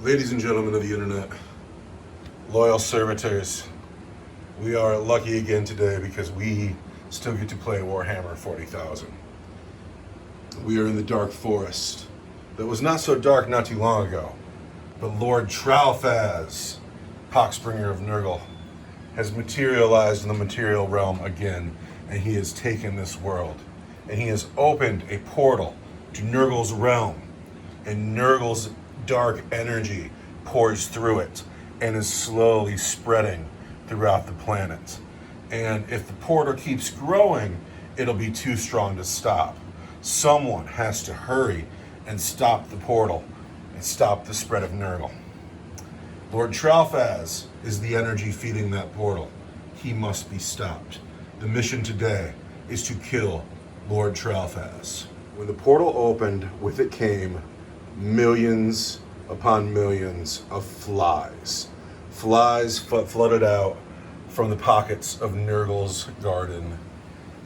Ladies and gentlemen of the internet, loyal servitors, we are lucky again today because we still get to play Warhammer 40,000. We are in the dark forest that was not so dark not too long ago, but Lord Tralfaz, Poxbringer of Nurgle, has materialized in the material realm again, and he has taken this world, and he has opened a portal to Nurgle's realm, and Nurgle's dark energy pours through it and is slowly spreading throughout the planet. And if the portal keeps growing, it'll be too strong to stop. Someone has to hurry and stop the portal and stop the spread of Nurgle. Lord Tralfaz is the energy feeding that portal. He must be stopped. The mission today is to kill Lord Tralfaz. When the portal opened, with it came millions upon millions of flies. Flies flooded out from the pockets of Nurgle's garden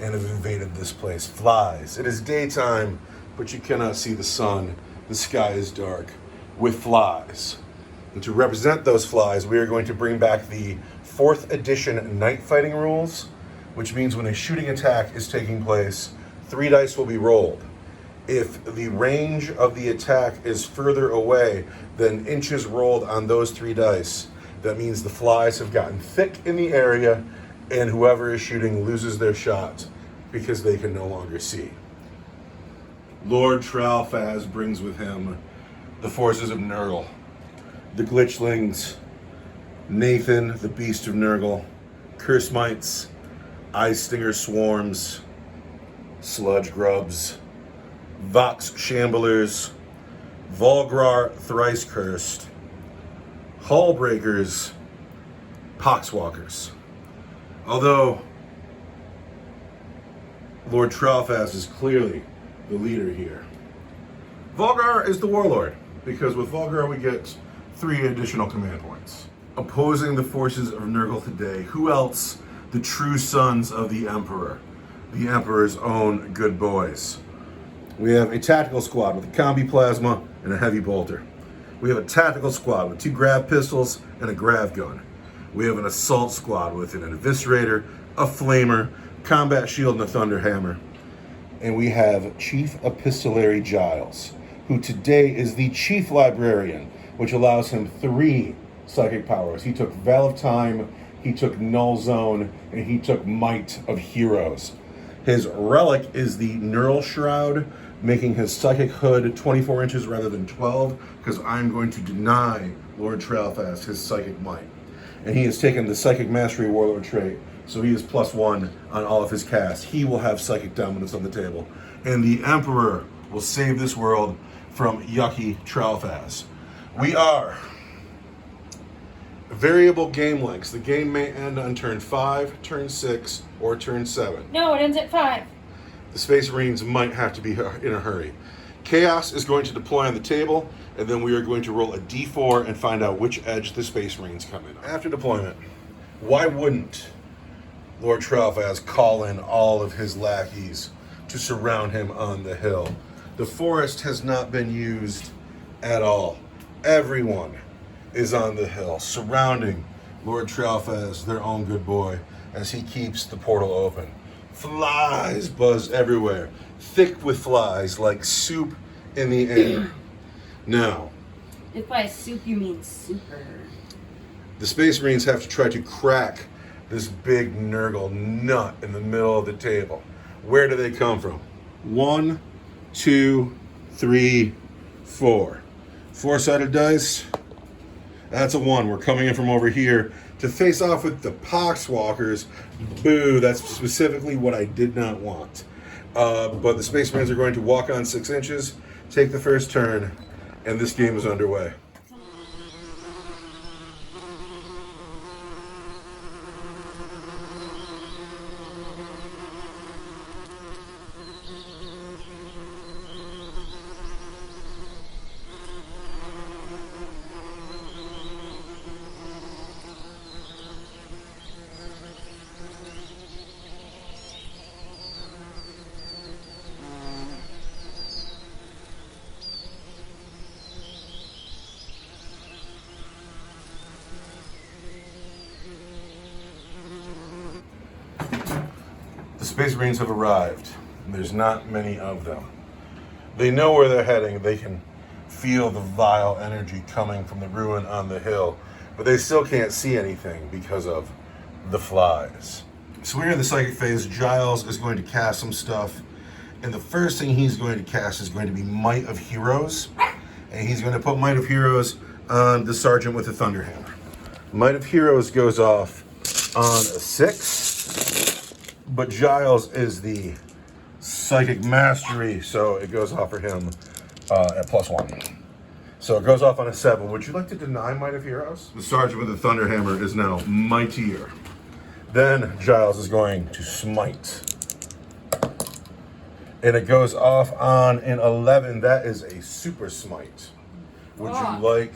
and have invaded this place. Flies. It is daytime, but you cannot see the sun. The sky is dark with flies. And to represent those flies, we are going to bring back the 4th edition night fighting rules, which means when a shooting attack is taking place, 3 dice will be rolled. If the range of the attack is further away than inches rolled on those 3 dice, that means the flies have gotten thick in the area and whoever is shooting loses their shot because they can no longer see. Lord Tralfaz brings with him the forces of Nurgle, the Glitchlings, Nathan, the Beast of Nurgle, Curse Mites, Eye Stinger Swarms, Sludge Grubs, Vox Shamblers, Volgrar Thrice Cursed, Hullbreakers, Poxwalkers. Although Lord Tralfaz is clearly the leader here, Volgrar is the warlord, because with Volgrar we get 3 additional command points. Opposing the forces of Nurgle today, who else? The true sons of the Emperor's own good boys. We have a tactical squad with a combi plasma and a heavy bolter. We have a tactical squad with 2 grav pistols and a grav gun. We have an assault squad with an eviscerator, a flamer, combat shield, and a thunder hammer. And we have Chief Epistolary Giles, who today is the Chief Librarian, which allows him 3 psychic powers. He took Veil of Time, he took Null Zone, and he took Might of Heroes. His relic is the Neural Shroud, making his psychic hood 24 inches rather than 12, because I'm going to deny Lord Tralfaz his psychic might. And he has taken the Psychic Mastery Warlord trait, so he is +1 on all of his casts. He will have psychic dominance on the table. And the Emperor will save this world from yucky Tralfaz. We are variable game lengths. The game may end on turn 5, turn 6, or turn 7. No, it ends at 5. The Space Marines might have to be in a hurry. Chaos is going to deploy on the table, and then we are going to roll a d4 and find out which edge the Space Marines come in. After deployment, why wouldn't Lord Tralfaz call in all of his lackeys to surround him on the hill? The forest has not been used at all. Everyone is on the hill, surrounding Lord Tralfaz, their own good boy, as he keeps the portal open. Flies buzz everywhere, thick with flies like soup in the air. Now, If by soup you mean super. the Space Marines have to try to crack this big Nurgle nut in the middle of the table. Where do they come from? 1, 2, 3, 4. 4-sided dice. That's a 1. We're coming in from over here to face off with the Poxwalkers. Boo, that's specifically what I did not want. But the Space Marines are going to walk on 6 inches, take the first turn, and this game is underway. Space Marines have arrived. There's not many of them. They know where they're heading. They can feel the vile energy coming from the ruin on the hill, but they still can't see anything because of the flies. So we're in the psychic phase. Giles is going to cast some stuff, and the first thing he's going to cast is going to be Might of Heroes, and he's going to put Might of Heroes on the Sergeant with the Thunderhammer. Might of Heroes goes off on a 6, but Giles is the Psychic Mastery, so it goes off for him at +1. So it goes off on a 7. Would you like to deny Might of Heroes? The Sergeant with the Thunderhammer is now mightier. Then Giles is going to smite. And it goes off on an 11. That is a super smite. Would you like...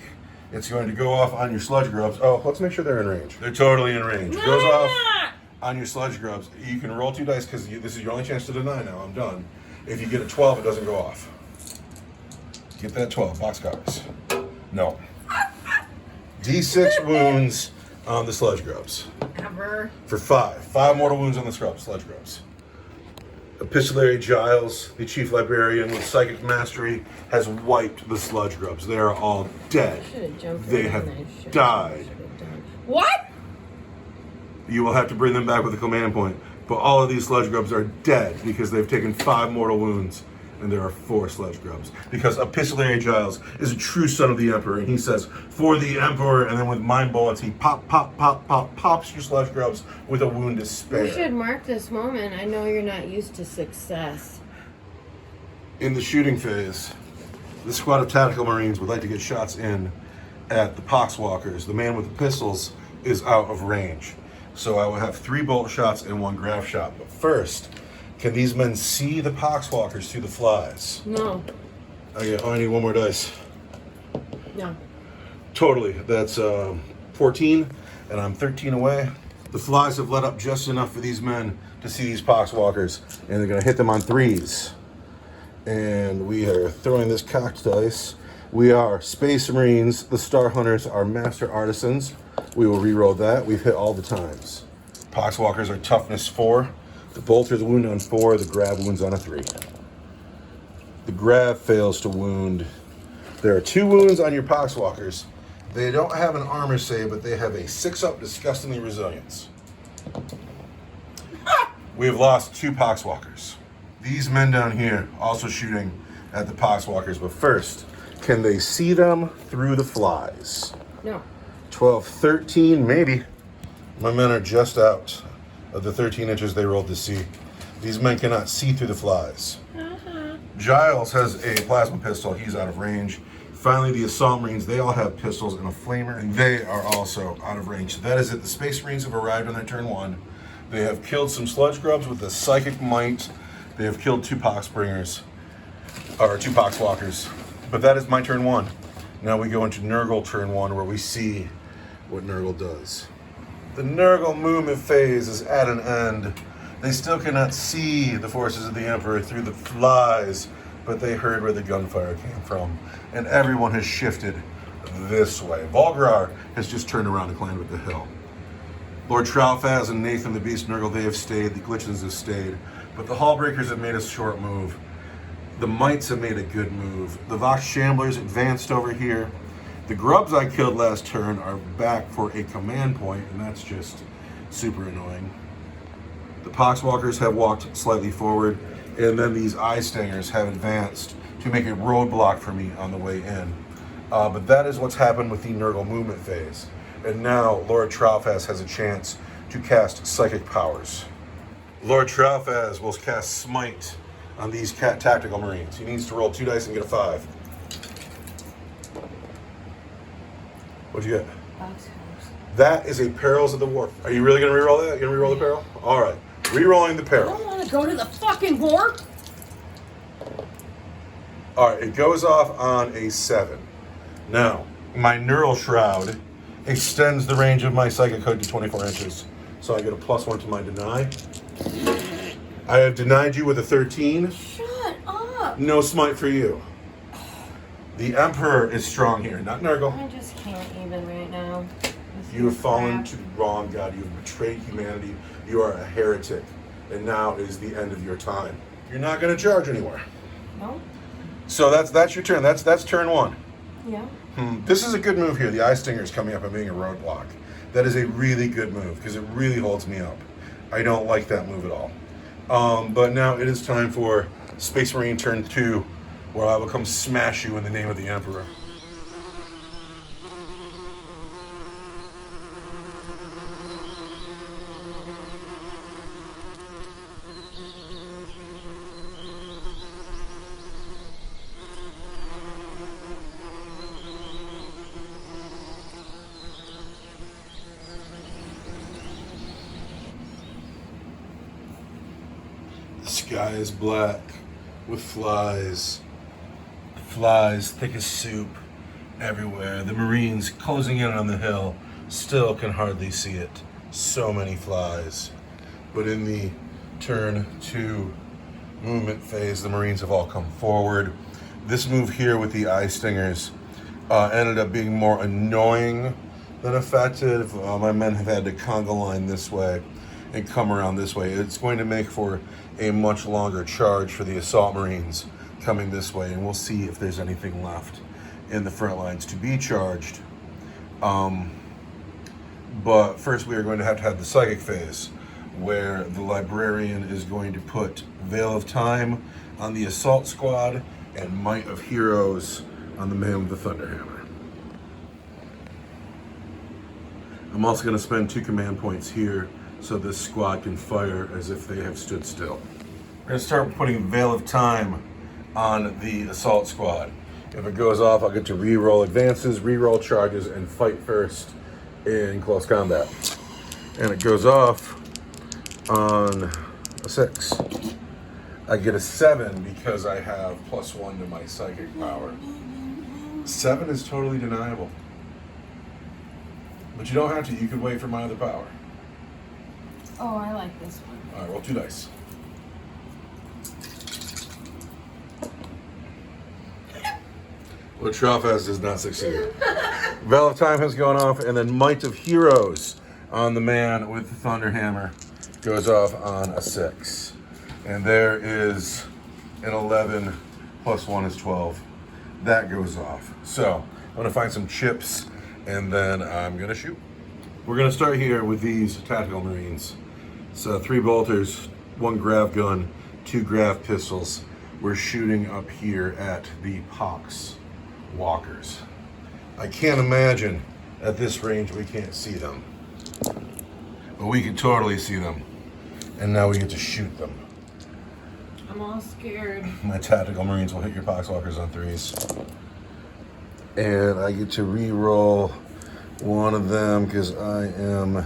It's going to go off on your sludge grubs. Oh, let's make sure they're in range. They're totally in range. It goes off on your sludge grubs. You can roll 2 dice because this is your only chance to deny now. I'm done. If you get a 12, it doesn't go off. Get that 12. Boxcars. No. D6 wounds on the sludge grubs. Ever. For 5. 5 mortal wounds on the sludge grubs. Epistolary Giles, the Chief Librarian with Psychic Mastery, has wiped the sludge grubs. They are all dead. They have died. What? You will have to bring them back with a command point. But all of these sludge grubs are dead because they've taken 5 mortal wounds. And there are 4 sludge grubs. Because Epistolary Giles is a true son of the Emperor, and he says, for the Emperor, and then with mind bullets, he pops your sludge grubs with a wound to spare. You should mark this moment. I know you're not used to success. In the shooting phase, this squad of tactical Marines would like to get shots in at the Poxwalkers. The man with the pistols is out of range. So I will have 3 bolt shots and 1 grav shot. But first, can these men see the Poxwalkers through the flies? No. I need 1 more dice. No. Totally. That's 14, and I'm 13 away. The flies have let up just enough for these men to see these Poxwalkers, and they're going to hit them on 3s. And we are throwing this cocked dice. We are Space Marines. The Star Hunters are Master Artisans. We will re-roll that. We've hit all the times. Poxwalkers are toughness 4. The bolter's wound on 4, the grab wounds on a 3. The grab fails to wound. There are 2 wounds on your Poxwalkers. They don't have an armor save, but they have a 6-up disgustingly resilience. We have lost 2 Poxwalkers. These men down here also shooting at the Poxwalkers, but first, can they see them through the flies? No. 12, 13, maybe. My men are just out of the 13 inches they rolled to see. These men cannot see through the flies. Giles has a plasma pistol. He's out of range. Finally, the Assault Marines, they all have pistols and a flamer, and they are also out of range. So that is it. The Space Marines have arrived on their turn 1. They have killed some sludge grubs with the Psychic Might. They have killed 2 Poxbringers, or 2 Poxwalkers. But that is my turn 1. Now we go into Nurgle turn 1, where we see what Nurgle does. The Nurgle movement phase is at an end. They still cannot see the forces of the Emperor through the flies, but they heard where the gunfire came from, and everyone has shifted this way. Volgrar has just turned around and climbed up the hill. Lord Tralfaz and Nathan the Beast Nurgle, they have stayed. The Glitchins have stayed, but the Hallbreakers have made a short move. The Mites have made a good move. The Vox Shamblers advanced over here. The grubs I killed last turn are back for a command point, and that's just super annoying. The Poxwalkers have walked slightly forward, and then these Eye Stingers have advanced to make a roadblock for me on the way in. But that is what's happened with the Nurgle movement phase. And now Lord Tralfaz has a chance to cast Psychic Powers. Lord Tralfaz will cast Smite on these tactical Marines. He needs to roll 2 dice and get a 5. What'd you get? That is a Perils of the War. Are you really going to reroll that? You going to reroll the peril? All right. Rerolling the I peril. don't want to go to the fucking war. All right. It goes off on a 7. Now, my Neural Shroud extends the range of my Psychic Hood to 24 inches. So I get a +1 to my deny. I have denied you with a 13. Shut up. No smite for you. The Emperor is strong here, not Nurgle. I just can't even right now. You have fallen to the wrong God. You have betrayed humanity. You are a heretic. and now is the end of your time. You're not going to charge anymore. No? So that's your turn. That's turn one. Yeah. This is a good move here. The Eye Stinger is coming up and being a roadblock. That is a really good move because it really holds me up. I don't like that move at all. But now it is time for Space Marine turn 2, where I will come smash you in the name of the Emperor. The sky is black with flies thick as soup everywhere. The Marines closing in on the hill still can hardly see it. So many flies. But in the turn 2 movement phase, the Marines have all come forward. This move here with the Eye Stingers ended up being more annoying than effective. My men have had to conga line this way and come around this way. It's going to make for a much longer charge for the Assault Marines coming this way, and we'll see if there's anything left in the front lines to be charged. But first we are going to have the Psychic phase, where the Librarian is going to put Veil of Time on the Assault Squad and Might of Heroes on the Man with the Thunderhammer. I'm also going to spend 2 command points here so this squad can fire as if they have stood still. We're going to start putting Veil of Time on the Assault Squad. If it goes off, I'll get to re-roll advances, re-roll charges, and fight first in close combat. And it goes off on a 6. I get a 7 because I have +1 to my psychic power. 7 is totally deniable. But you don't have to. You could wait for my other power. Oh, I like this one. All right, roll 2 dice. What Trofaz does not succeed. Veil of Time has gone off, and then Might of Heroes on the Man with the Thunderhammer goes off on a 6. And there is an 11 +1 is 12. That goes off. So I'm gonna find some chips, and then I'm gonna shoot. We're gonna start here with these Tactical Marines. So 3 bolters, 1 grav gun, 2 grav pistols. We're shooting up here at the Pox Walkers. I can't imagine at this range we can't see them. But we can totally see them. And now we get to shoot them. I'm all scared. My Tactical Marines will hit your Pox Walkers on 3s. And I get to re-roll one of them because I am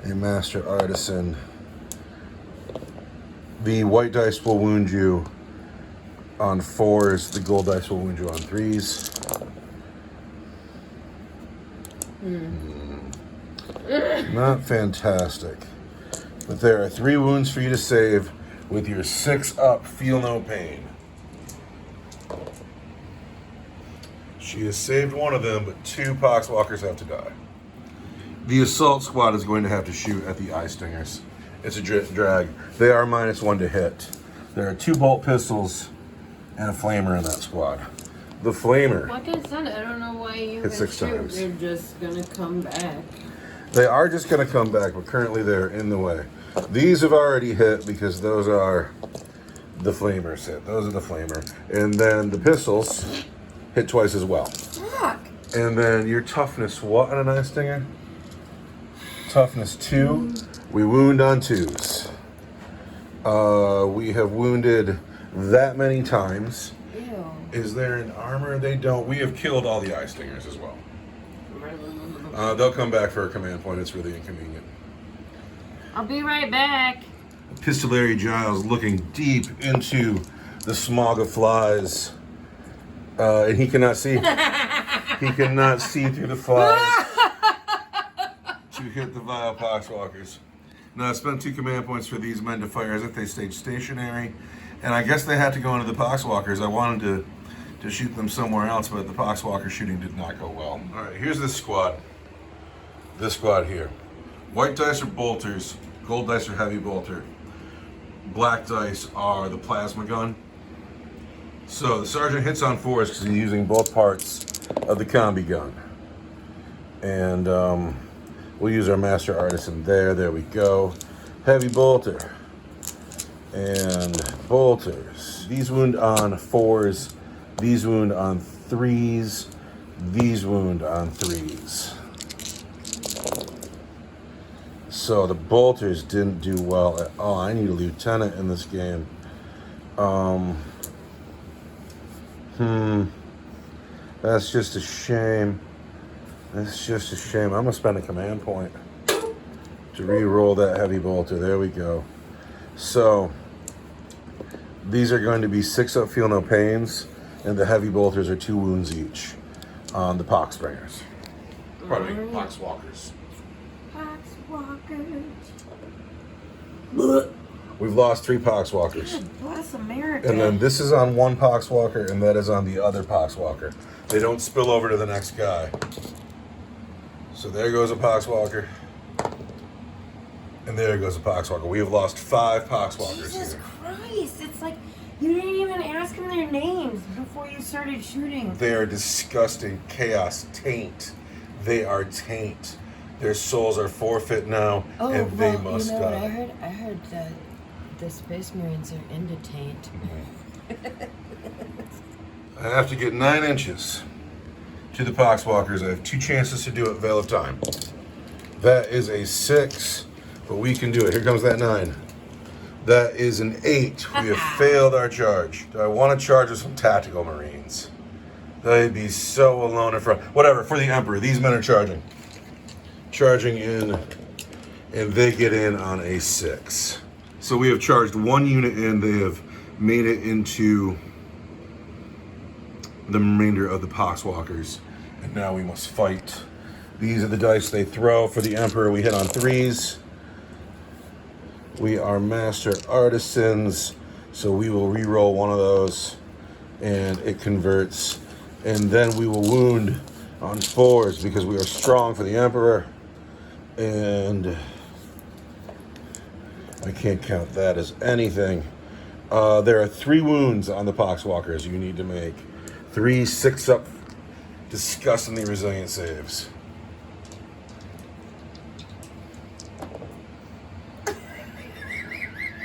a Master Artisan. The white dice will wound you on 4s. The gold dice will wound you on 3s. Not fantastic. But there are 3 wounds for you to save with your 6 up. Feel no pain. She has saved one of them, but 2 Poxwalkers have to die. The Assault Squad is going to have to shoot at the Eye Stingers. It's a drag. They are -1 to hit. There are 2 bolt pistols and a flamer in that squad. The flamer. Like I said, I don't know why you hit 6 times. They're just gonna come back. They are just going to come back, but currently they're in the way. These have already hit because those are the flamers hit. Those are the flamer. And then the pistols hit twice as well. Fuck. And then your toughness, what on an Eye Stinger? Toughness 2. We wound on 2s. We have wounded that many times. Ew. Is there an armor? They don't. We have killed all the Eye Stingers as well. They'll come back for a command point. It's really inconvenient. I'll be right back. Pistolary Giles looking deep into the smog of flies. And he cannot see. He cannot see through the flies to hit the vile Poxwalkers. Now, I spent 2 command points for these men to fire as if they stayed stationary. And I guess they had to go into the Poxwalkers. I wanted to shoot them somewhere else, but the Poxwalker shooting did not go well. All right, here's this squad. This squad here. White dice are bolters. Gold dice are heavy bolter. black dice are the plasma gun. So the sergeant hits on 4s because he's using both parts of the combi gun. And we'll use our master artisan there. There we go. Heavy bolter. And bolters. These wound on 4s. These wound on 3s. These wound on 3s. So the bolters didn't do well at all. I need a lieutenant in this game. That's just a shame. That's just a shame. I'm gonna spend a command point to re-roll that heavy bolter. There we go. So these are going to be 6 up, feel no pains, and the heavy bolters are 2 wounds each on the poxbringers. Pardon me, poxwalkers. Poxwalkers. We've lost 3 poxwalkers. God bless America. And then this is on one poxwalker, and that is on the other poxwalker. They don't spill over to the next guy. So there goes a poxwalker. And there goes a poxwalker. We have lost 5 poxwalkers Jesus here. Christ! It's like you didn't even ask them their names before you started shooting. They are disgusting chaos taint. They are taint. Their souls are forfeit now, and they must you know die. what I heard that the Space Marines are into taint. I have to get 9 inches to the poxwalkers. I have 2 chances to do it. Veil of time. That is a 6, but we can do it. Here comes that 9. That is an 8. We have failed our charge. Do I want to charge with some tactical Marines? They'd be so alone in front. Whatever, for the Emperor. These men are charging. Charging in, and they get in on a 6. So we have charged 1 unit in. They have made it into the remainder of the poxwalkers. And now we must fight. These are the dice they throw. For the Emperor, we hit on 3s. We are master artisans, so we will re-roll one of those, and it converts. And then we will wound on 4s because we are strong for the Emperor. And I can't count that as anything. There are 3 wounds on the poxwalkers you need to make. 3 6-up, disgustingly resilient saves.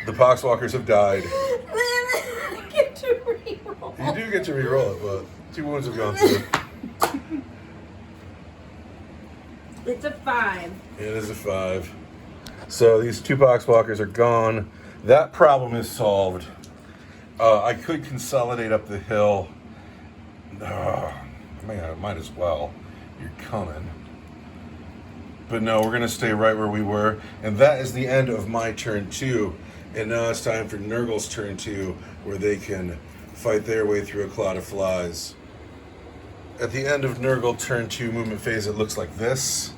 The poxwalkers have died. I get to reroll. You do get to re-roll it, but 2 wounds have gone through. It's a 5. It is a 5. So these 2 poxwalkers are gone. That problem is solved. I could consolidate up the hill. I might as well. You're coming. But no, we're going to stay right where we were. And that is the end of my turn 2. And now it's time for Nurgle's turn 2, where they can fight their way through a cloud of flies. At the end of Nurgle turn 2 movement phase, it looks like this.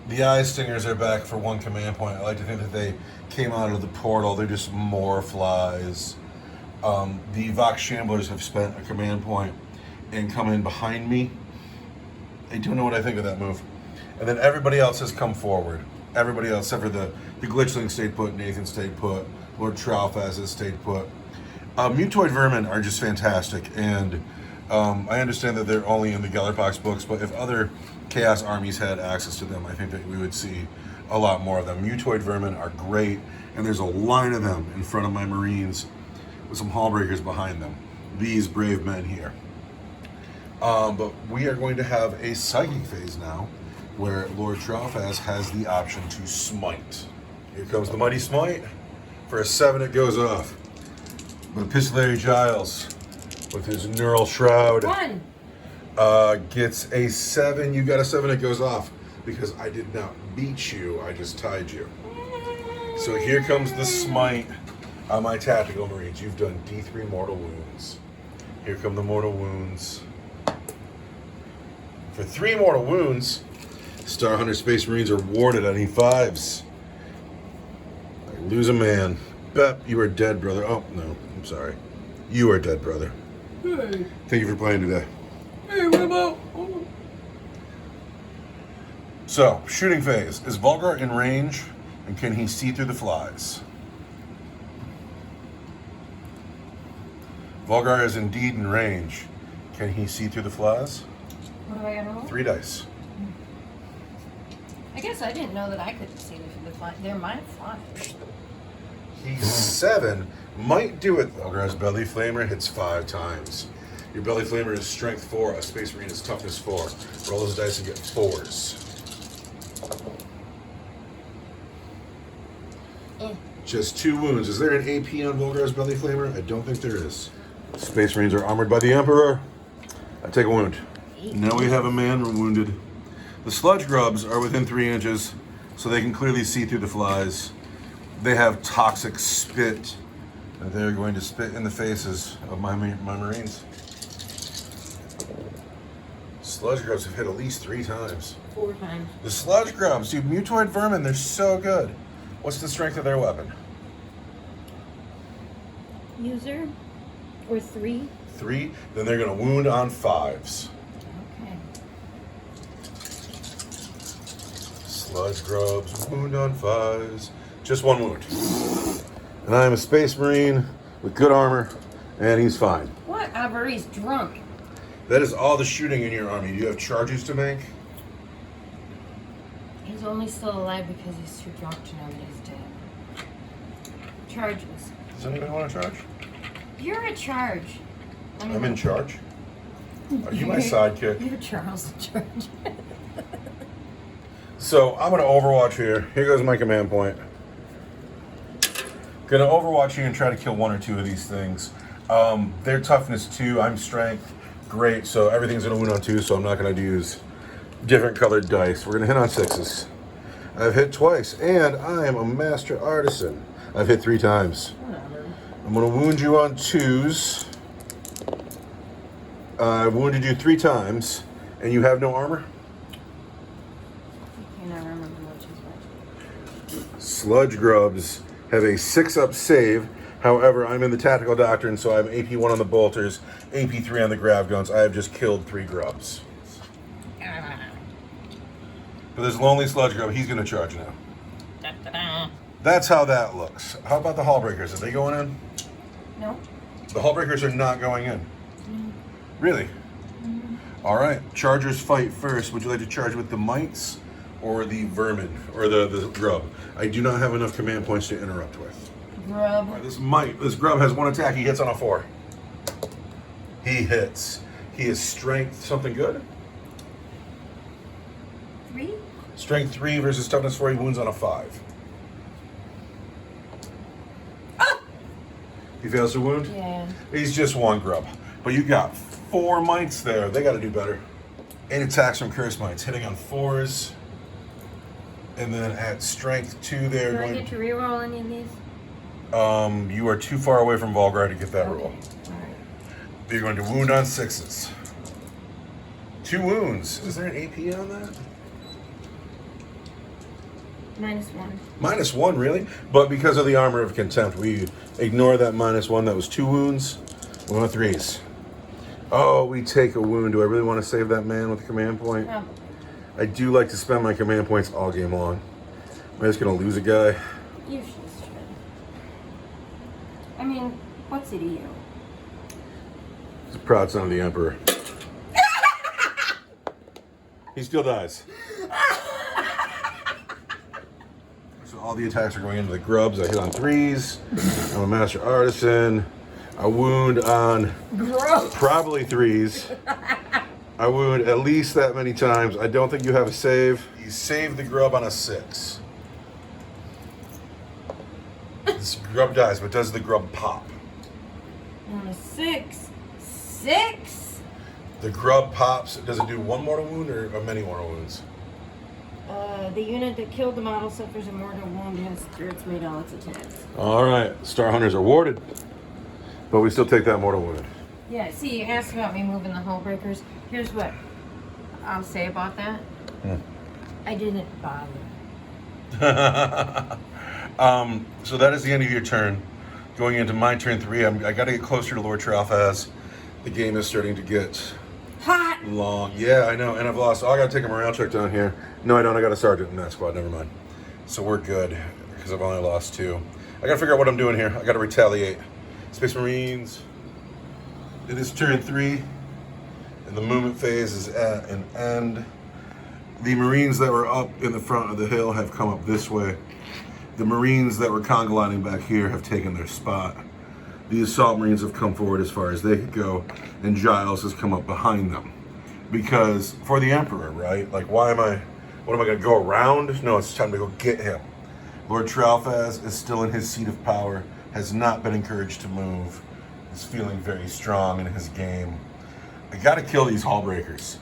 The Eye Stingers are back for 1 command point. I like to think that they came out of the portal. They're just more flies. The Vox Shamblers have spent a command point and come in behind me. I don't know what I think of that move. And then everybody else has come forward. Everybody else, except for the Glitchling stayed put, Nathan stayed put, Lord Trowfaz has stayed put. Mutoid Vermin are just fantastic, and I understand that they're only in the Gellerpox books, but if other Chaos armies had access to them, I think that we would see a lot more of them. Mutoid Vermin are great, and there's a line of them in front of my Marines with some Hallbreakers behind them. These brave men here. But we are going to have a Psychic phase now, where Lord Trowfaz has the option to smite. Here comes the Mighty Smite. For a 7, it goes off. But Epistolary Giles, with his Neural Shroud, 1. Gets a 7. You got a 7, it goes off. Because I did not beat you, I just tied you. So here comes the smite on my Tactical Marines. You've done D3 mortal wounds. Here come the mortal wounds. For 3 mortal wounds, Star Hunter Space Marines are warded on E5s. I lose a man. Bep, you are dead, brother. Oh, no, I'm sorry. You are dead, brother. Hey, Thank you for playing today. hey, what about? Oh. So, shooting phase. Is Vulgar in range, and can he see through the flies? Volgar is indeed in range. Can he see through the flies? What do I gotta roll? 3 dice. I guess I didn't know that I could see the fly. They're my flies. He's 7. Might do it. Volgar's belly flamer hits 5 times. Your belly flamer is strength 4. A space marine is toughness 4. Roll those dice and get 4s. Just 2 wounds. Is there an AP on Volgar's belly flamer? I don't think there is. Space Marines are armored by the Emperor. I take a wound. Now we have a man wounded. The sludge grubs are within 3 inches, so they can clearly see through the flies. They have toxic spit, and they're going to spit in the faces of my Marines. Sludge grubs have hit at least 3 times. 4 times. The sludge grubs, dude, mutoid vermin, they're so good. What's the strength of their weapon? User? Or 3? 3, then they're going to wound on 5s. Okay. Sludge grubs, wound on 5s. Just 1 wound. And I am a space marine with good armor, and he's fine. Whatever, he's drunk. That is all the shooting in your army. Do you have charges to make? He's only still alive because he's too drunk to know that he's dead. Charges. Does anybody want to charge? You're a charge. I'm in charge. Are you my sidekick? You're Charles in charge. So I'm going to overwatch here. Here goes my command point. Going to overwatch here and try to kill 1 or 2 of these things. They're toughness 2. I'm strength. Great. So everything's going to wound on 2, so I'm not going to use different colored dice. We're going to hit on 6s. I've hit twice, and I am a master artisan. I've hit 3 times. I'm going to wound you on 2s. I've wounded you 3 times, and you have no armor? I can't remember which is which. Sludge grubs have a 6-up save. However, I'm in the tactical doctrine, so I have AP 1 on the bolters, AP 3 on the grav guns. I have just killed 3 grubs. But this lonely sludge grub, he's going to charge now. That's how that looks. How about the Hallbreakers? Are they going in? No. The Hallbreakers are not going in. Really? All right. Chargers fight first. Would you like to charge with the mites or the vermin or the grub? I do not have enough command points to interrupt with. Grub. All right, this grub has 1 attack. He hits on a 4. He hits. He is strength something good. 3? Strength 3 versus toughness 4. He wounds on a 5. He fails to wound? Yeah. He's just 1 grub. But you got 4 mites there. They got to do better. 8 attacks from curse mites, hitting on 4s. And then at strength 2 there. Do I get to reroll any of these? You are too far away from Volgar to get that roll. Alright. You're going to wound on 6s. 2 wounds. Is there an AP on that? -1. -1, really? But because of the armor of contempt, we ignore that -1. That was 2 wounds. 1 of 3s. Oh, we take a wound. Do I really want to save that man with a command point? No. I do like to spend my command points all game long. Am I just going to lose a guy? You should. I mean, what's he to you? He's a proud son of the Emperor. He still dies. So all the attacks are going into the grubs. I hit on 3s. I'm a master artisan. I wound on probably 3s. I wound at least that many times. I don't think you have a save. You saved the grub on a 6. This grub dies, but does the grub pop? On a 6. 6? The grub pops. Does it do 1 mortal wound or many mortal wounds? The unit that killed the model suffers a mortal wound and spirits made all its attacks. All right. Star Hunters are warded, but we still take that mortal wound. Yeah, see, you asked about me moving the Hullbreakers. Here's what I'll say about that. I didn't bother. So that is the end of your turn. Going into my turn 3, I got to get closer to Lord Tralfaz. The game is starting to get Hot! long. Yeah, I know. And I've lost. Oh, I got to take a morale check down here. No, I don't. I got a sergeant in that squad. Never mind. So we're good because I've only lost 2. I got to figure out what I'm doing here. I got to retaliate. Space Marines. It is turn 3, and the movement phase is at an end. The Marines that were up in the front of the hill have come up this way. The Marines that were conga lining back here have taken their spot. The assault Marines have come forward as far as they could go, and Giles has come up behind them. Because for the Emperor, right? Like, what am I gonna go around? No, it's time to go get him. Lord Tralfaz is still in his seat of power, has not been encouraged to move, is feeling very strong in his game. I gotta kill these Hallbreakers.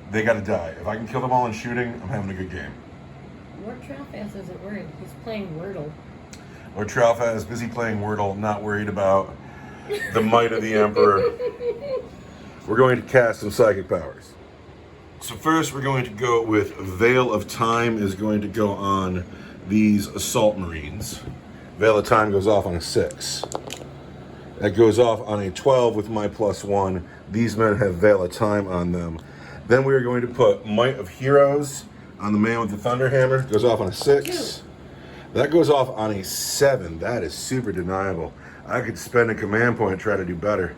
They gotta die. If I can kill them all in shooting, I'm having a good game. Lord Tralfaz isn't worried. He's playing Wordle. Lord Tralfaz is busy playing Wordle, not worried about the might of the Emperor. We're going to cast some psychic powers. So first we're going to go with Veil of Time is going to go on these Assault Marines. Veil of Time goes off on a 6. That goes off on a 12 with my +1. These men have Veil of Time on them. Then we are going to put Might of Heroes on the man with the Thunderhammer. Goes off on a 6. That goes off on a 7. That is super deniable. I could spend a command point and try to do better,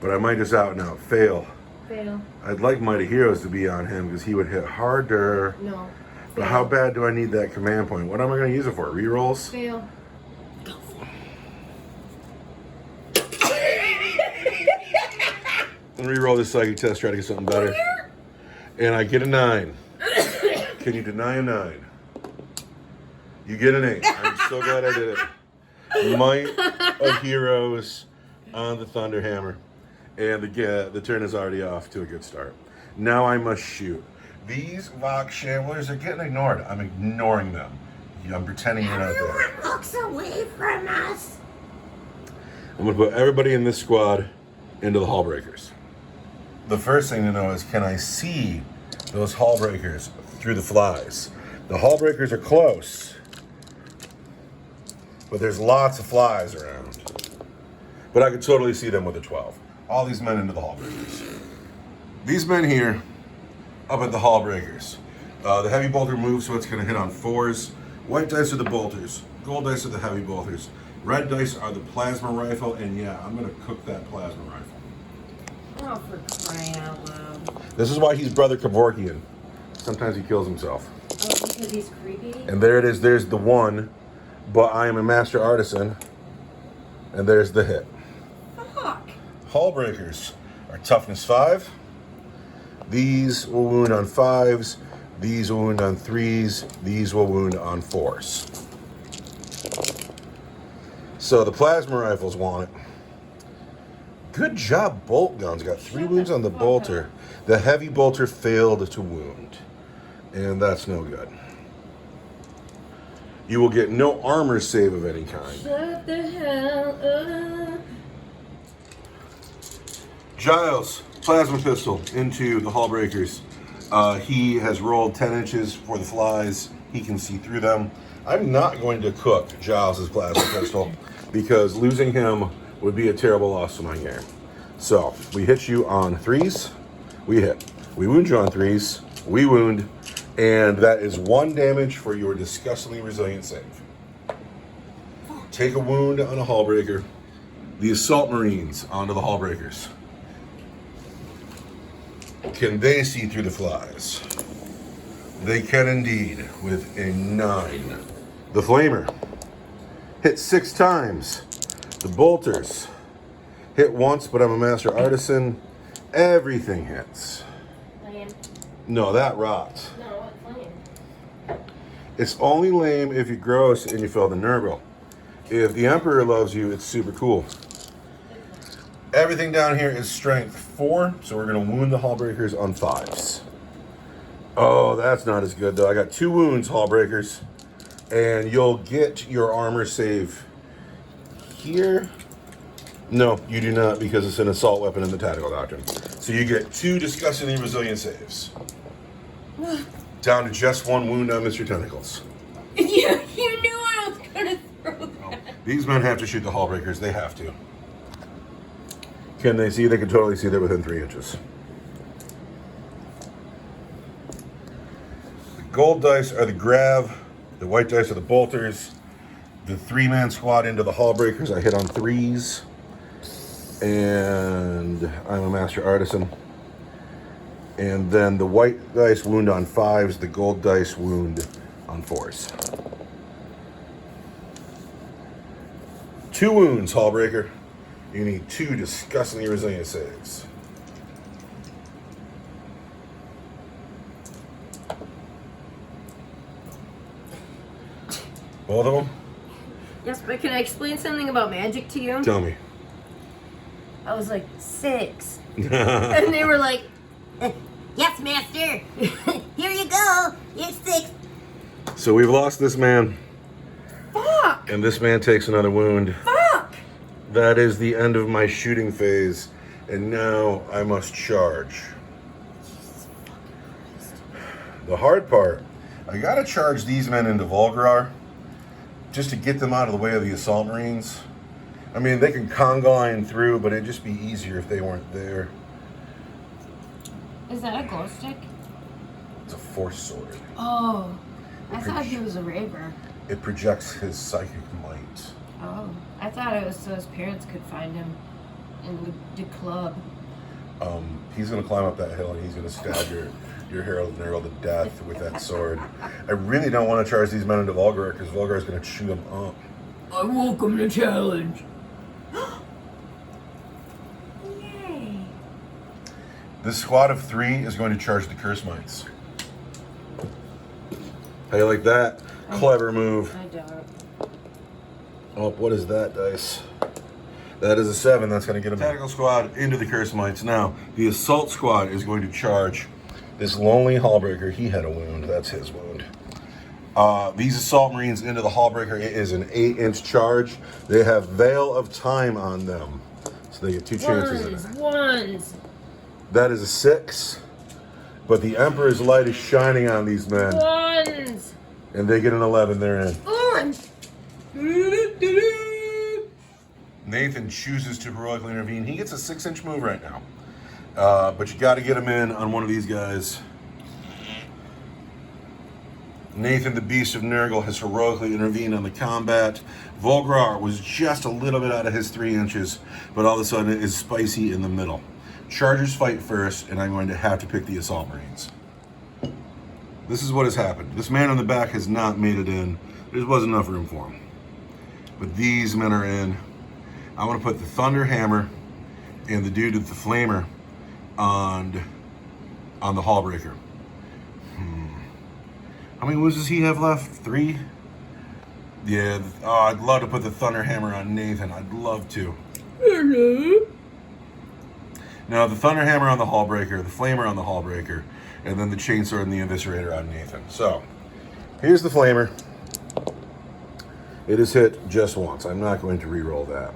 but I might just out and out fail. Fail. I'd like Might of Heroes to be on him because he would hit harder. No. But how bad do I need that command point? What am I going to use it for? Rerolls? Fail. And reroll this psychic test, try to get something better. And I get a 9. Can you deny a 9? You get an 8. I'm so glad I did it. Might of Heroes on the Thunderhammer. And the turn is already off to a good start. Now I must shoot. These Vox Shamblers are getting ignored. I'm ignoring them. I'm pretending you're not there. Everyone looks away from us. I'm going to put everybody in this squad into the Hallbreakers. The first thing to know is, can I see those Hallbreakers through the flies? The Hallbreakers are close, but there's lots of flies around. But I could totally see them with a 12. All these men into the Hallbreakers. These men here, up at the Hallbreakers. The heavy bolter moves, so it's going to hit on 4s. White dice are the bolters. Gold dice are the heavy bolters. Red dice are the plasma rifle, and yeah, I'm going to cook that plasma rifle. Oh, for crying out loud. This is why he's Brother Kevorkian. Sometimes he kills himself. Oh, because he's creepy? And there it is, there's the 1, but I am a master artisan, and there's the hit. Fuck. Hallbreakers are toughness 5. These will wound on 5s, these will wound on 3s, these will wound on 4s. So the plasma rifles want it. Good job, bolt guns. Got 3 wounds on the bolter. The heavy bolter failed to wound, and that's no good. You will get no armor save of any kind. Shut the hell up. Giles, plasma pistol into the Hallbreakers. He has rolled 10 inches for the flies. He can see through them. I'm not going to cook Giles' plasma pistol because losing him would be a terrible loss to my game. So we hit you on 3s, we hit. We wound you on 3s, we wound, and that is 1 damage for your disgustingly resilient save. Take a wound on a Hallbreaker. The Assault Marines onto the Hallbreakers. Can they see through the flies? They can indeed with a 9. The Flamer hit 6 times. The Bolters hit once, but I'm a master artisan. Everything hits. Lame. No, that rocked. No, it's lame. It's only lame if you're gross and you fail the Nurgle. If the Emperor loves you, it's super cool. Everything down here is strength 4, so we're going to wound the Hallbreakers on 5s. Oh, that's not as good, though. I got 2 wounds, Hallbreakers, and you'll get your armor save here. No, you do not, because it's an assault weapon in the Tactical Doctrine. So you get 2 disgustingly resilient saves. Down to just 1 wound on Mr. Tentacles. You knew I was gonna throw that. These men have to shoot the Hallbreakers. They have to. Can they see? They can totally see they're within 3 inches. The gold dice are the Grav. The white dice are the Bolters. The 3-man squad into the Hallbreakers. I hit on 3s. And I'm a master artisan. And then the white dice wound on 5s, the gold dice wound on 4s. 2 wounds, Hallbreaker. You need 2 disgustingly resilient saves. Both of them? Yes, but can I explain something about magic to you? Tell me. I was like, 6. And they were like, yes, master. Here you go. Here's 6. So we've lost this man, Fuck. and this man takes another wound. Fuck. That is the end of my shooting phase, and now I must charge. The hard part, I gotta charge these men into Volgrar just to get them out of the way of the Assault Marines. I mean, they can conga line through, but it'd just be easier if they weren't there. Is that a glow stick? It's a Force Sword. Oh, I thought he was a raver. It projects his psychic might. Oh, I thought it was so his parents could find him and would do club. He's gonna climb up that hill and he's gonna stab your Herald Nurgle to death with that sword. I really don't want to charge these men into Volgar because Volgar is gonna chew them up. I welcome the challenge. Yay. This squad of 3 is going to charge the Curse Mites. How you like that? Clever move. I don't. Oh, what is that dice? That is a 7. That's going to get a tactical squad into the Curse Mites. Now, the assault squad is going to charge this lonely Hallbreaker. He had a wound. That's his wound. These assault marines into the Hallbreaker. It is an 8-inch charge. They have Veil of Time on them, so they get 2 chances in it. Ones. That is a 6, but the Emperor's light is shining on these men, Ones. and they get an 11. They're in. Ones. Nathan chooses to heroically intervene. He gets a 6-inch move right now, but you got to get him in on one of these guys. Nathan, the Beast of Nurgle, has heroically intervened on the combat. Volgrar was just a little bit out of his 3 inches, but all of a sudden it is spicy in the middle. Chargers fight first, and I'm going to have to pick the Assault Marines. This is what has happened. This man on the back has not made it in. There wasn't enough room for him. But these men are in. I want to put the Thunder Hammer and the dude with the Flamer on the Hallbreaker. How many wounds does he have left? 3? Yeah. Oh, I'd love to put the Thunder Hammer on Nathan. I'd love to. Now, the Thunder Hammer on the Hallbreaker, the Flamer on the Hallbreaker, and then the Chainsword and the Eviscerator on Nathan. So, here's the Flamer. It is hit just once. I'm not going to re-roll that.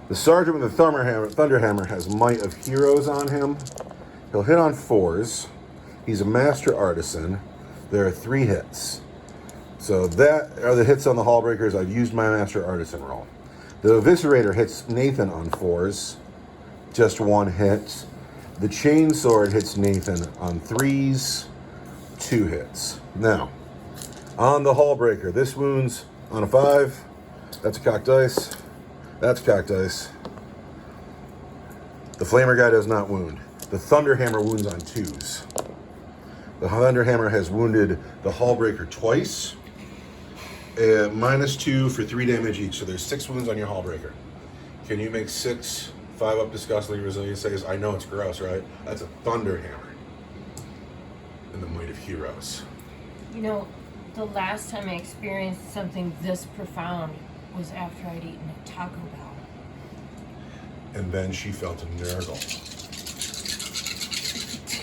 The Sergeant with the Thunder Hammer has Might of Heroes on him. He'll hit on 4s. He's a Master Artisan. There are 3 hits. So that are the hits on the Hallbreakers. I've used my Master Artisan roll. The Eviscerator hits Nathan on 4s. Just 1 hit. The Chainsword hits Nathan on 3s. 2 hits. Now, on the Hallbreaker, this wounds on a 5. That's a cocked dice. That's a cocked dice. The Flamer guy does not wound. The Thunder Hammer wounds on 2s. The Thunder Hammer has wounded the Hallbreaker twice. -2 for 3 damage each. So there's 6 wounds on your Hallbreaker. Can you make 6 5-up disgustingly resilient saves? I know it's gross, right? That's a Thunder Hammer. And the Might of Heroes. You know, the last time I experienced something this profound was after I'd eaten a Taco Bell. And then she felt a Nurgle.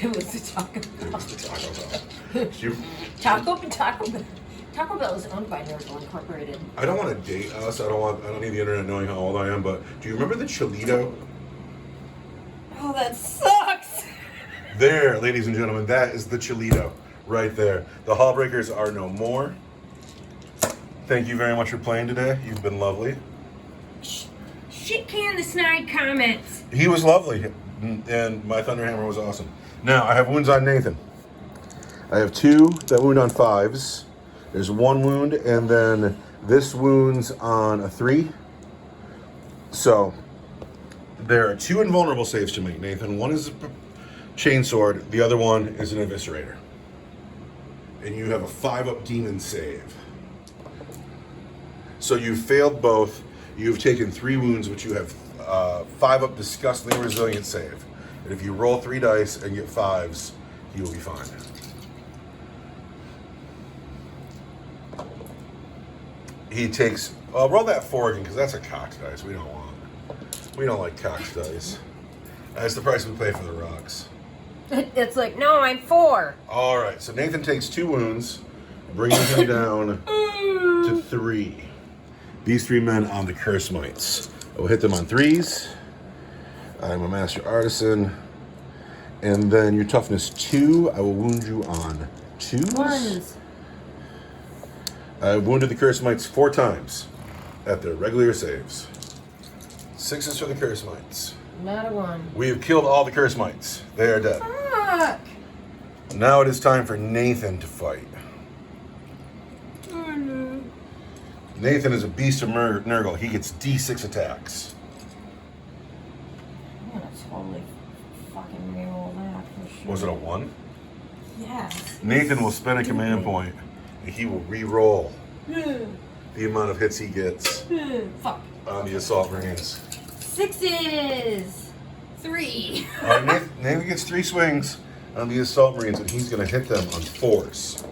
It was a Taco It Bell. was the Taco Bell. Taco Bell is owned by Nurgle Incorporated. I don't want to date us. I don't need the internet knowing how old I am, but do you remember the Cholito? Oh, that sucks! There, ladies and gentlemen, that is the Cholito right there. The Hallbreakers are no more. Thank you very much for playing today. You've been lovely. Shit can the snide comments. He was lovely, and my Thunder Hammer was awesome. Now, I have wounds on Nathan. I have 2 that wound on 5s. There's 1 wound, and then this wounds on a 3. So, There are 2 invulnerable saves to make, Nathan. One is a chainsword, the other one is an eviscerator. And you have a 5-up demon save. So you've failed both. You've taken 3 wounds, which you have 5-up disgustingly resilient save. And if you roll 3 dice and get 5s, you will be fine. He takes. Roll that 4 again, because that's a cocked dice. We don't like cocked dice. That's the price we pay for the rocks. It's like, no, I'm 4. All right, so Nathan takes 2 wounds, bringing him down to 3. These 3 men on the curse mites. I will hit them on 3s. I'm a master artisan. And then your toughness 2, I will wound you on 2s. 1s. I wounded the curse mites 4 times at their regular saves. 6s for the curse mites. Not a 1. We have killed all the curse mites. They are dead. Fuck. Now it is time for Nathan to fight. Oh, no. Nathan is a beast of Nurgle. He gets D6 attacks. I'm gonna totally fucking reroll that for sure. Was it a 1? Yes. Nathan will spend a command point, and he will re-roll the amount of hits he gets Fuck. on the assault marines. 6s. 3. Nathan gets 3 swings on the assault marines, and he's going to hit them on 4s.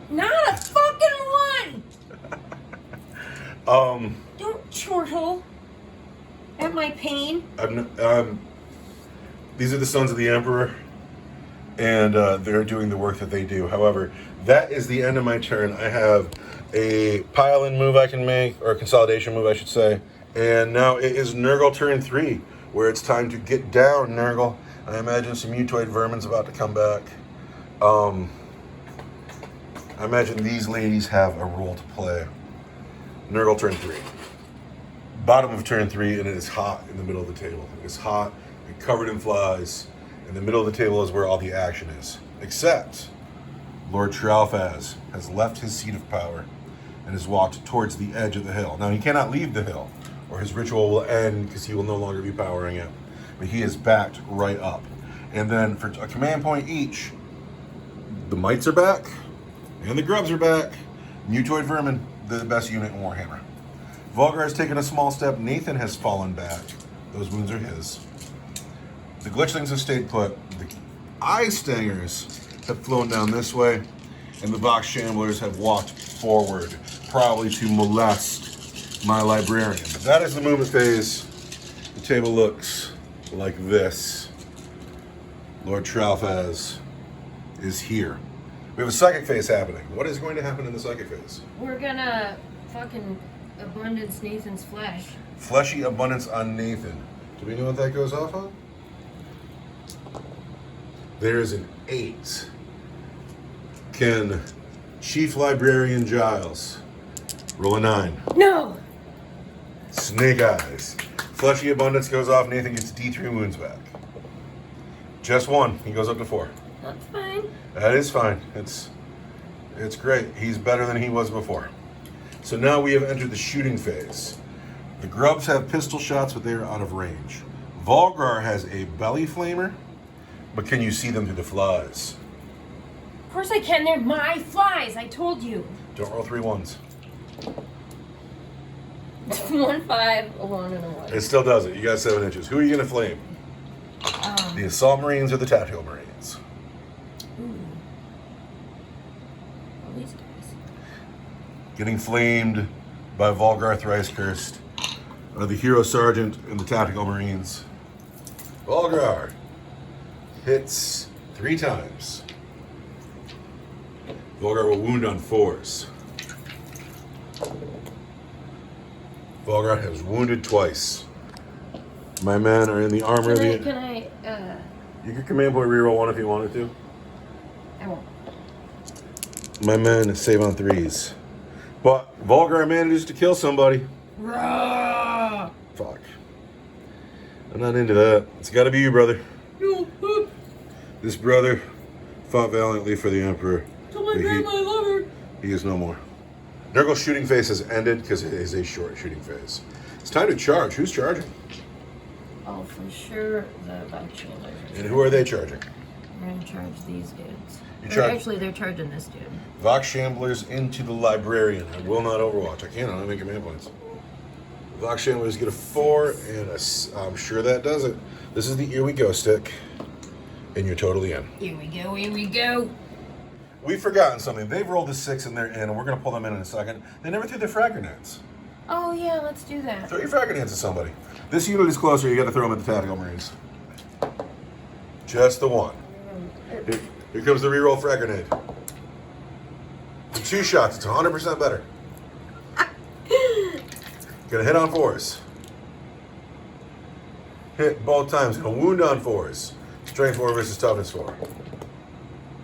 Not a fucking 1. Don't chortle at my pain. These are the sons of the Emperor, and they're doing the work that they do. However, that is the end of my turn. I have a pile-in move I can make, or a consolidation move, I should say. And now it is Nurgle turn 3, where it's time to get down, Nurgle. I imagine some mutoid vermin's about to come back. I imagine these ladies have a role to play. Nurgle turn 3. Bottom of turn 3, and it is hot in the middle of the table. It is hot and covered in flies. In the middle of the table is where all the action is. Except Lord Tralfaz has left his seat of power and has walked towards the edge of the hill. Now, he cannot leave the hill, or his ritual will end because he will no longer be powering it. But he is backed right up. And then for a command point each, the mites are back, and the grubs are back. Mutoid vermin, they're the best unit in Warhammer. Volgar has taken a small step. Nathan has fallen back. Those wounds are his. The glitchlings have stayed put. The eye stingers have flown down this way, and the Vox Shamblers have walked forward, probably to molest my librarian. But that is the movement phase. The table looks like this. Lord Tralfaz is here. We have a psychic phase happening. What is going to happen in the psychic phase? We're gonna fucking abundance Nathan's flesh. Fleshy abundance on Nathan. Do we know what that goes off on? There is an 8. Can Chief Librarian Giles roll a 9? No! Snake eyes. Fleshy abundance goes off. Nathan gets D3 wounds back. Just 1. He goes up to 4. That's fine. That is fine. It's great. He's better than he was before. So now we have entered the shooting phase. The grubs have pistol shots, but they are out of range. Volgar has a belly flamer, but can you see them through the flies? Of course I can. They're my flies. I told you. Don't roll 3 1s. 1 5, a 1, and a 1. It still does it. You got 7 inches. Who are you going to flame? The assault marines or the tactical marines? All these guys. Getting flamed by Volgar Thrice Cursed are the hero sergeant and the tactical marines. Volgar hits 3 times. Volgar will wound on 4s. Volgar has wounded twice. My men are in the armor of the... Can I, You could command point reroll 1 if you wanted to. I won't. My men save on 3s. But Volgar manages to kill somebody. Rah! Fuck. I'm not into that. It's gotta be you, brother. This brother fought valiantly for the Emperor. Tell my grandma I love her. He is no more. Nurgle's shooting phase has ended because it is a short shooting phase. It's time to charge. Who's charging? Well, for sure, the Vacuum. And who are they charging? We're gonna charge these dudes. You Or charge- actually, they're charging this dude. Vox Shamblers into the Librarian. I will not Overwatch. I can't. I don't make command points. Vox Shamblers get a 4, and I'm sure that does it. This is the Here We Go stick, and you're totally in. Here we go, here we go. We've forgotten something. They've rolled a 6 and they're in, and we're going to pull them in a second. They never threw their frag grenades. Oh, yeah, let's do that. Throw your frag grenades at somebody. This unit is closer. You got to throw them at the Tactical Marines. Just the one. Here comes the reroll frag grenade. For 2 shots, it's 100% better. Gonna hit on 4s. Hit both times. Gonna wound on 4s. Strength 4 versus toughness 4.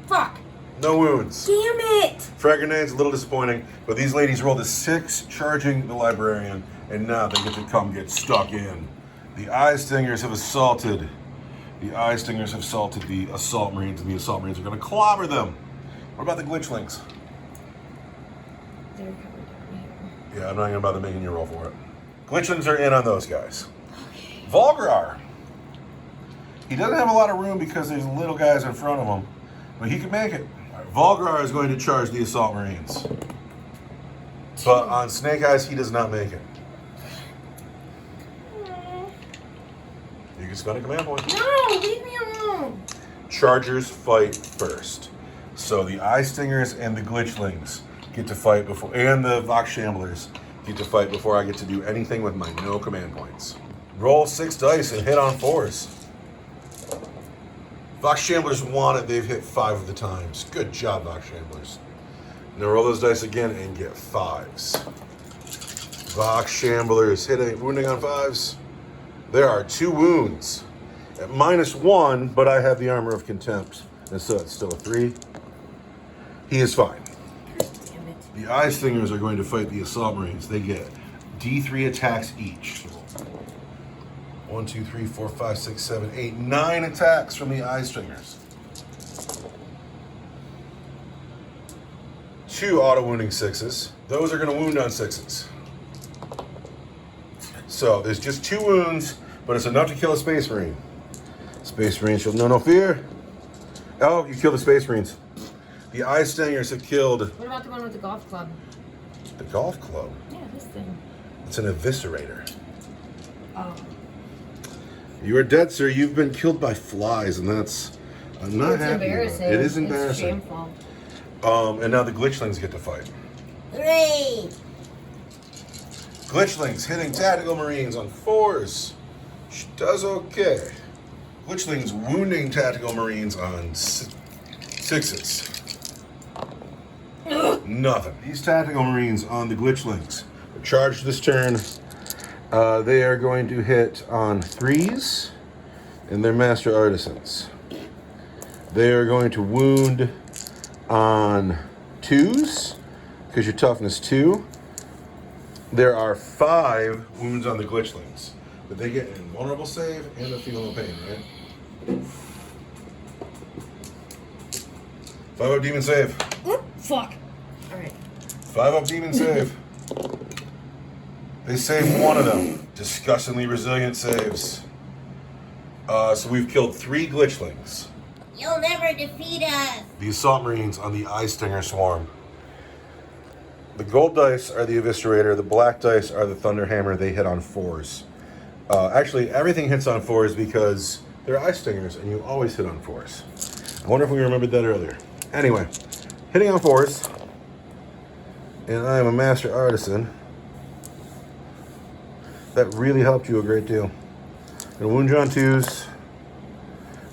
Fuck. No wounds. Damn it. Frag grenades, a little disappointing, but these ladies rolled a 6 charging the Librarian, and now they get to come get stuck in. The Eye Stingers have assaulted. The Eye Stingers have assaulted the Assault Marines, and the Assault Marines are gonna clobber them. What about the Glitchlings? They're coming down Yeah, I'm not gonna bother making you roll for it. Glitchlings are in on those guys. Volgrar. He doesn't have a lot of room because there's little guys in front of him, but he can make it. Volgrar is going to charge the Assault Marines. But on Snake Eyes, he does not make it. You can spend a command point. here. No, leave me alone. Chargers fight first. So the Eye Stingers and the Glitchlings get to fight before, and the Vox Shamblers get to fight before I get to do anything with my no command points. Roll 6 dice and hit on 4s. Vox Shamblers want it. They've hit 5 of the times. Good job, Vox Shamblers. Now roll those dice again and get 5s. Vox Shamblers hitting, wounding on 5s. There are 2 wounds. At -1, but I have the Armor of Contempt, and so it's still a 3. He is fine. Damn it. The Eye Stingers are going to fight the Assault Marines. They get D3 attacks each. 1, 2, 3, 4, 5, 6, 7, 8, 9 attacks from the Eye Stingers. 2 auto-wounding 6s. Those are going to wound on 6s. So there's just 2 wounds, but it's enough to kill a Space Marine. Space Marines shall know no fear. Oh, you killed the Space Marines. The Eye Stingers have killed What about the one with the golf club? the Golf Club. Yeah, this thing. It's an Eviscerator. Oh. You are dead, sir. You've been killed by flies, and that's... I'm not It's happy about embarrassing. it. It is It's embarrassing. shameful. And now the Glitchlings get to fight. Hooray! Glitchlings hitting Tactical Marines on 4s. She does okay. Glitchlings wounding Tactical Marines on 6s. Nothing. These Tactical Marines on the Glitchlings are charged this turn. They are going to hit on 3s, and they're Master Artisans. They are going to wound on 2s, because your toughness 2. There are 5 wounds on the Glitchlings, but they get an invulnerable save and a feel no pain, right? 5 up demon save. Oop, fuck. Alright. 5 up demon save. They saved 1 of them. Disgustingly resilient saves. So we've killed 3 Glitchlings. You'll never defeat us. The Assault Marines on the Eye Stinger Swarm. The gold dice are the Eviscerator. The black dice are the Thunderhammer. They hit on 4s. Actually, everything hits on 4s because they're Eye Stingers, and you always hit on 4s. I wonder if we remembered that earlier. Anyway, hitting on 4s. And I am a Master Artisan. That really helped you a great deal. Gonna wound you on 2s.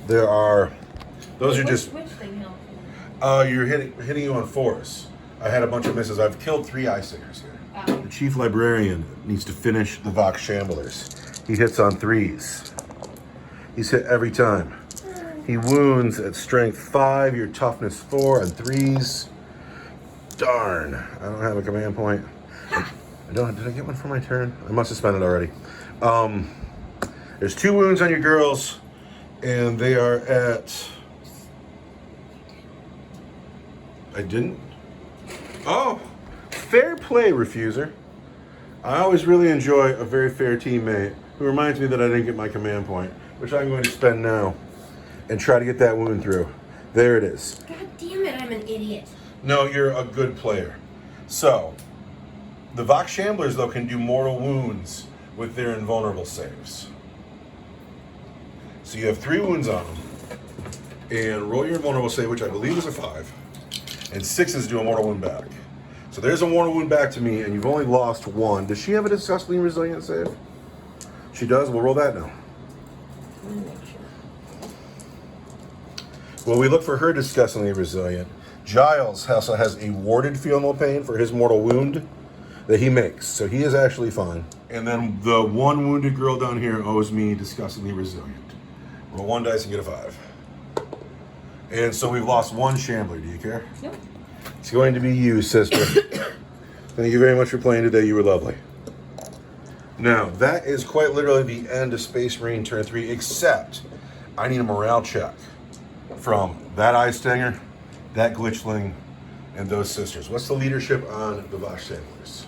There are... Those are just... Which thing helped you? You're hitting you on 4s. I had a bunch of misses. I've killed 3 Eye Stingers here. Oh. The Chief Librarian needs to finish the Vox Shamblers. He hits on 3s. He's hit every time. He wounds at strength 5, your toughness 4 on 3s. Darn. I don't have a command point. Did I get one for my turn? I must have spent it already. There's 2 wounds on your girls, and they are at... I didn't? Oh, fair play, Refuser. I always really enjoy a very fair teammate who reminds me that I didn't get my command point, which I'm going to spend now and try to get that wound through. There it is. God damn it, I'm an idiot. No, you're a good player. So, the Vox Shamblers, though, can do mortal wounds with their invulnerable saves. So you have 3 wounds on them. And roll your invulnerable save, which I believe is a 5. And 6s do a mortal wound back. So there's a mortal wound back to me, and you've only lost 1. Does she have a disgustingly resilient save? She does? We'll roll that now. Let me make sure. Well, we look for her disgustingly resilient. Giles also has a warded feel no pain for his mortal wound that he makes. So he is actually fine. And then the one wounded girl down here owes me disgustingly resilient. Roll 1 dice and get a 5. And so we've lost 1 Shambler. Do you care? Nope. It's going to be you, sister. Thank you very much for playing today. You were lovely. Now, that is quite literally the end of Space Marine turn 3, except I need a morale check from that Eye Stinger, that Glitchling, and those sisters. What's the leadership on the Vox Shamblers?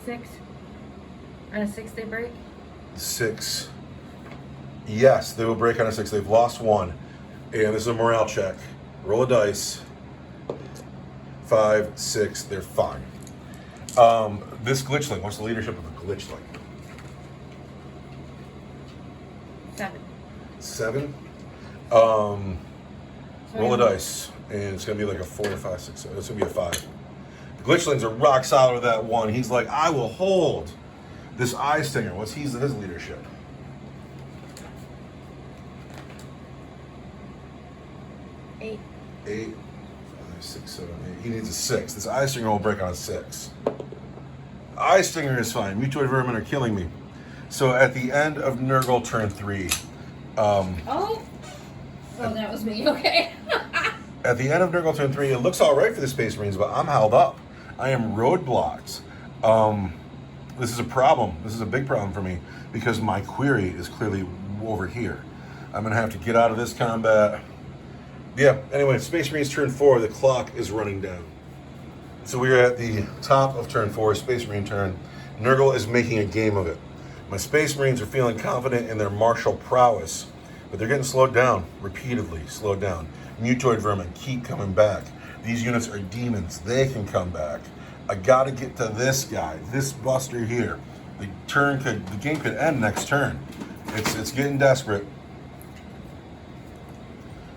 6. On a 6 they break? 6. Yes, they will break on a 6. They've lost 1. And this is a morale check. Roll a dice. 5, 6. They're fine. This Glitchling, what's the leadership of the Glitchling? 7. 7. Roll a dice. And it's going to be like a 4 or 5, 6. It's going to be a 5. The Glitchlings are rock solid with that 1. He's like, I will hold this Eye Stinger. What's his leadership? 8. 8, 5, 6, 7, 8. He needs a 6. This Eye Stinger will break on a 6. Eye Stinger is fine. Mutoid vermin are killing me. So at the end of Nurgle turn 3, Oh, that was me. Okay. at the end of Nurgle turn 3, it looks all right for the Space Marines, but I'm held up. I am roadblocked. This is a problem. This is a big problem for me because my query is clearly over here. I'm going to have to get out of this combat. Yeah, anyway, Space Marines turn 4, the clock is running down. So we're at the top of turn 4, Space Marine turn. Nurgle is making a game of it. My Space Marines are feeling confident in their martial prowess, but they're getting slowed down, repeatedly slowed down. Mutoid vermin keep coming back. These units are demons, they can come back. I gotta get to this guy, this buster here. The game could end next turn. It's getting desperate.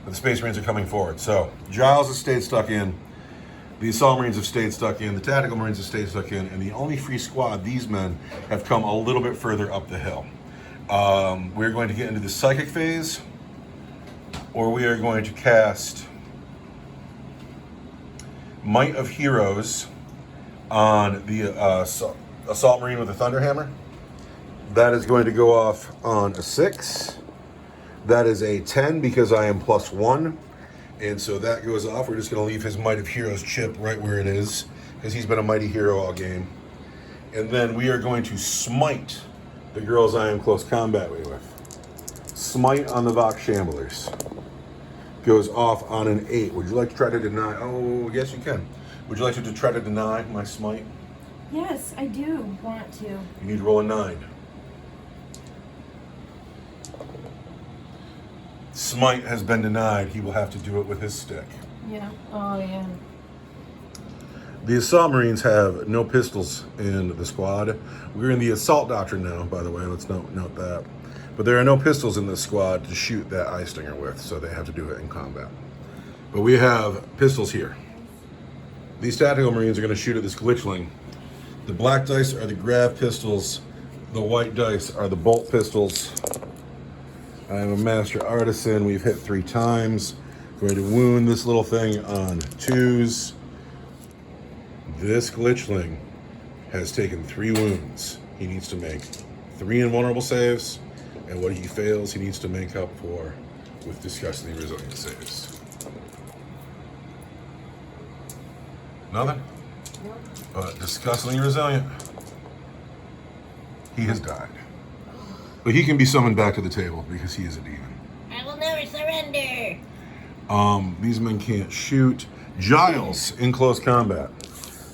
But the Space Marines are coming forward. So Giles has stayed stuck in. The Assault Marines have stayed stuck in. The Tactical Marines have stayed stuck in. And the only free squad, these men, have come a little bit further up the hill. We're going to get into the Psychic phase, or we are going to cast Might of Heroes on the Assault Marine with a Thunderhammer. That is going to go off on a 6. That is a 10 because I am +1. And so that goes off. We're just going to leave his Might of Heroes chip right where it is because he's been a mighty hero all game. And then we are going to smite the girls I am close combat with. Smite on the Vox Shamblers. Goes off on an 8. Would you like to try to deny? Oh, yes, you can. Would you like to try to deny my smite? Yes, I do want to. You need to roll a 9. Smite has been denied. He will have to do it with his stick. Yeah. Oh, yeah. The Assault Marines have no pistols in the squad. We're in the Assault Doctrine now, by the way. Let's note that. But there are no pistols in this squad to shoot that Eye Stinger with, so they have to do it in combat. But we have pistols here. These Tactical Marines are going to shoot at this Glitchling. The black dice are the grav pistols. The white dice are the bolt pistols. I am a Master Artisan. We've hit 3 times. Going to wound this little thing on 2s. This Glitchling has taken 3 wounds. He needs to make 3 invulnerable saves, and what he fails, he needs to make up for with disgustingly resilient saves. Nothing? Nope. But disgustingly resilient. He has died. But he can be summoned back to the table because he is a demon. I will never surrender. These men can't shoot. Giles in close combat.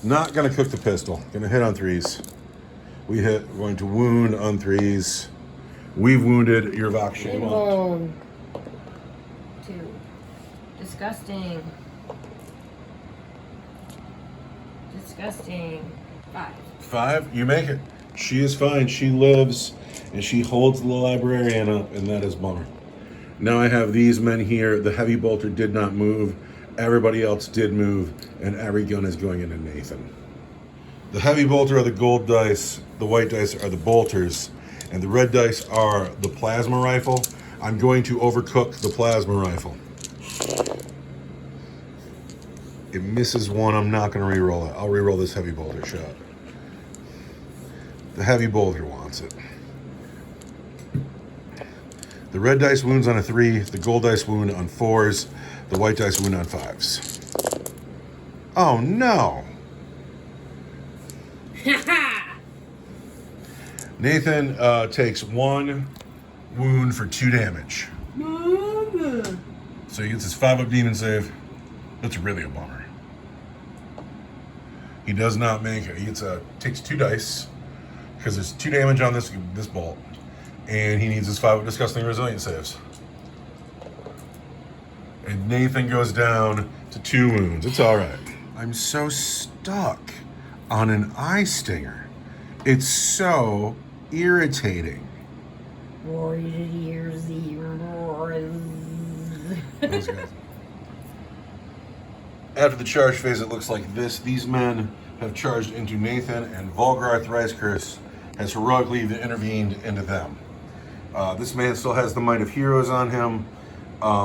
Not gonna cook the pistol. Gonna hit on 3s. We're going to wound on 3s. We've wounded your Vox Shambler. Bone. 2. Disgusting. Disgusting. 5. 5, you make it. She is fine. She lives, and she holds the librarian up, and that is bummer. Now I have these men here. The heavy bolter did not move. Everybody else did move, and every gun is going into Nathan. The heavy bolter are the gold dice. The white dice are the bolters, and the red dice are the plasma rifle. I'm going to overcook the plasma rifle. It misses one. I'm not going to re-roll it. I'll re-roll this heavy bolter shot. The heavy bolter wants it. The red dice wounds on a 3. The gold dice wound on 4s. The white dice wound on 5s. Oh no! Nathan takes 1 wound for 2 damage. So he gets his 5-up demon save. That's really a bummer. He does not make it. He takes 2 dice because there's 2 damage on this bolt, and he needs his 5-up disgusting resilient saves. And Nathan goes down to 2 wounds. It's all right. I'm so stuck on an eye stinger. It's so irritating. Those guys. After the charge phase, it looks like this. These men have charged into Nathan, and Volgar Thrice Curse has heroically intervened into them. This man still has the Might of Heroes on him,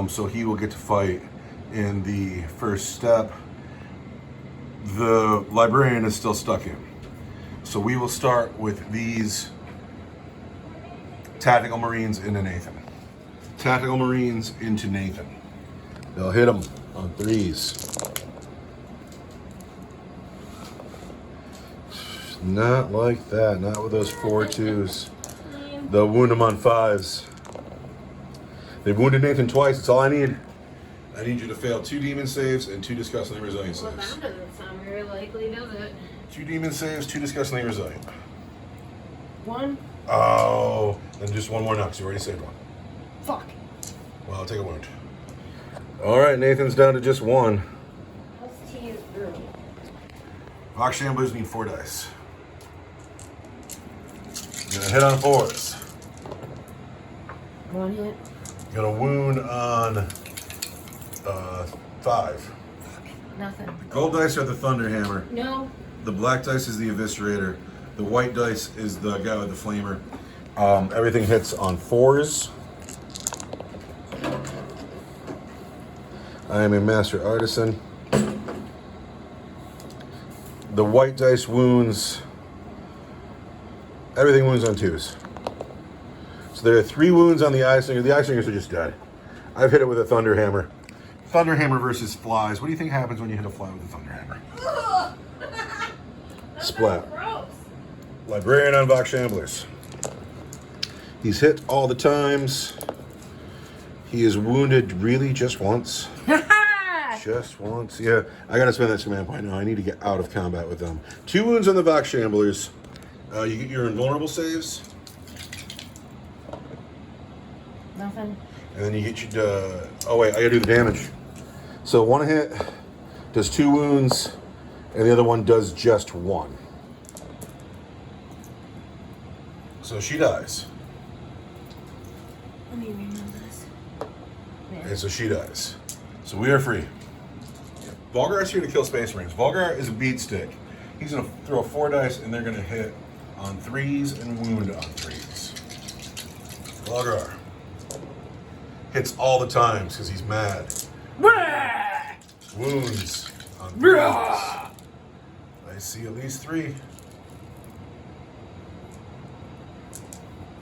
so he will get to fight in the first step. The librarian is still stuck in. So we will start with these Tactical Marines into Nathan. Tactical Marines into Nathan. They'll hit him on 3s. Not like that. Not with those 4-2s. They'll wound him on 5s. They've wounded Nathan twice. That's all I need. I need you to fail 2 demon saves and 2 disgustingly resilient Well, saves. that doesn't sound very likely, does it? 2 demon saves, 2 disgustingly resilient. 1. Oh, then just 1 more now because you already saved 1. Fuck. Well, I'll take a wound. All right, Nathan's down to just 1. That's to you early. Vox Shamblers need 4 dice. Gonna hit on 4s. 1 hit. Gonna wound on 5. Nothing. The gold dice are the Thunderhammer. No. The black dice is the Eviscerator. The white dice is the guy with the Flamer. Everything hits on 4s. I am a master artisan. The white dice wounds. Everything wounds on 2s. So there are 3 wounds on the eye stinger. The eye stingers are just dead. I've hit it with a Thunderhammer. Thunderhammer versus flies. What do you think happens when you hit a fly with a Thunderhammer? Splat. Gross. Librarian on Vox Shamblers. He's hit all the times. He is wounded really just once. Just once. Yeah, I gotta spend that command point now. I need to get out of combat with them. 2 wounds on the Vox Shamblers. You get your invulnerable saves. Nothing. And then you get your... oh wait, I gotta do the damage. So 1 hit does 2 wounds, and the other one does just 1. So she dies. Let me remember this. And so she dies. So we are free. Volgar is here to kill Space Marines. Volgar is a beat stick. He's gonna throw 4 dice, and they're gonna hit on 3s and wound on 3s. Volgar hits all the times because he's mad. Wounds on 3s. I see at least 3.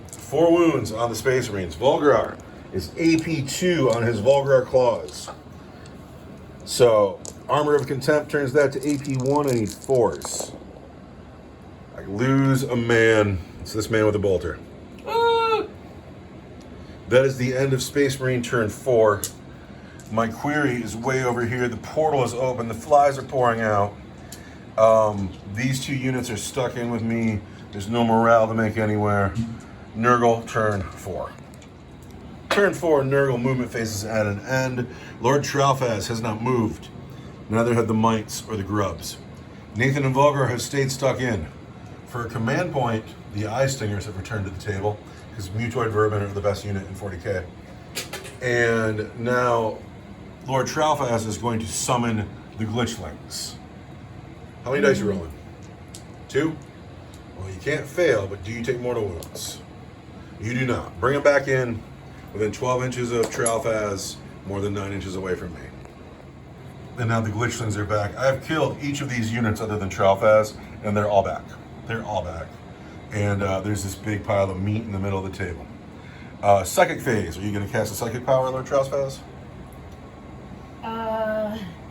4 wounds on the Space Marines. Volgar is AP2 on his Volgar Claws. So, Armor of Contempt turns that to AP1. I need 4s. I lose a man. It's this man with a bolter. That is the end of Space Marine turn 4. My query is way over here. The portal is open. The flies are pouring out. These 2 units are stuck in with me. There's no morale to make anywhere. Nurgle, turn 4. Turn 4, Nurgle movement phases at an end. Lord Tralfaz has not moved. Neither have the mites or the grubs. Nathan and Volgar have stayed stuck in. For a command point, the Eye Stingers have returned to the table, because Mutoid Vermin are the best unit in 40k. And now Lord Tralfaz is going to summon the Glitchlings. How many dice are you rolling? 2? Well, you can't fail, but do you take mortal wounds? You do not. Bring them back in within 12 inches of Tralfaz, more than 9 inches away from me. And now the Glitchlings are back. I have killed each of these units other than Tralfaz, and they're all back. They're all back. And there's this big pile of meat in the middle of the table. Psychic phase. Are you going to cast a psychic power, Lord Tralfaz?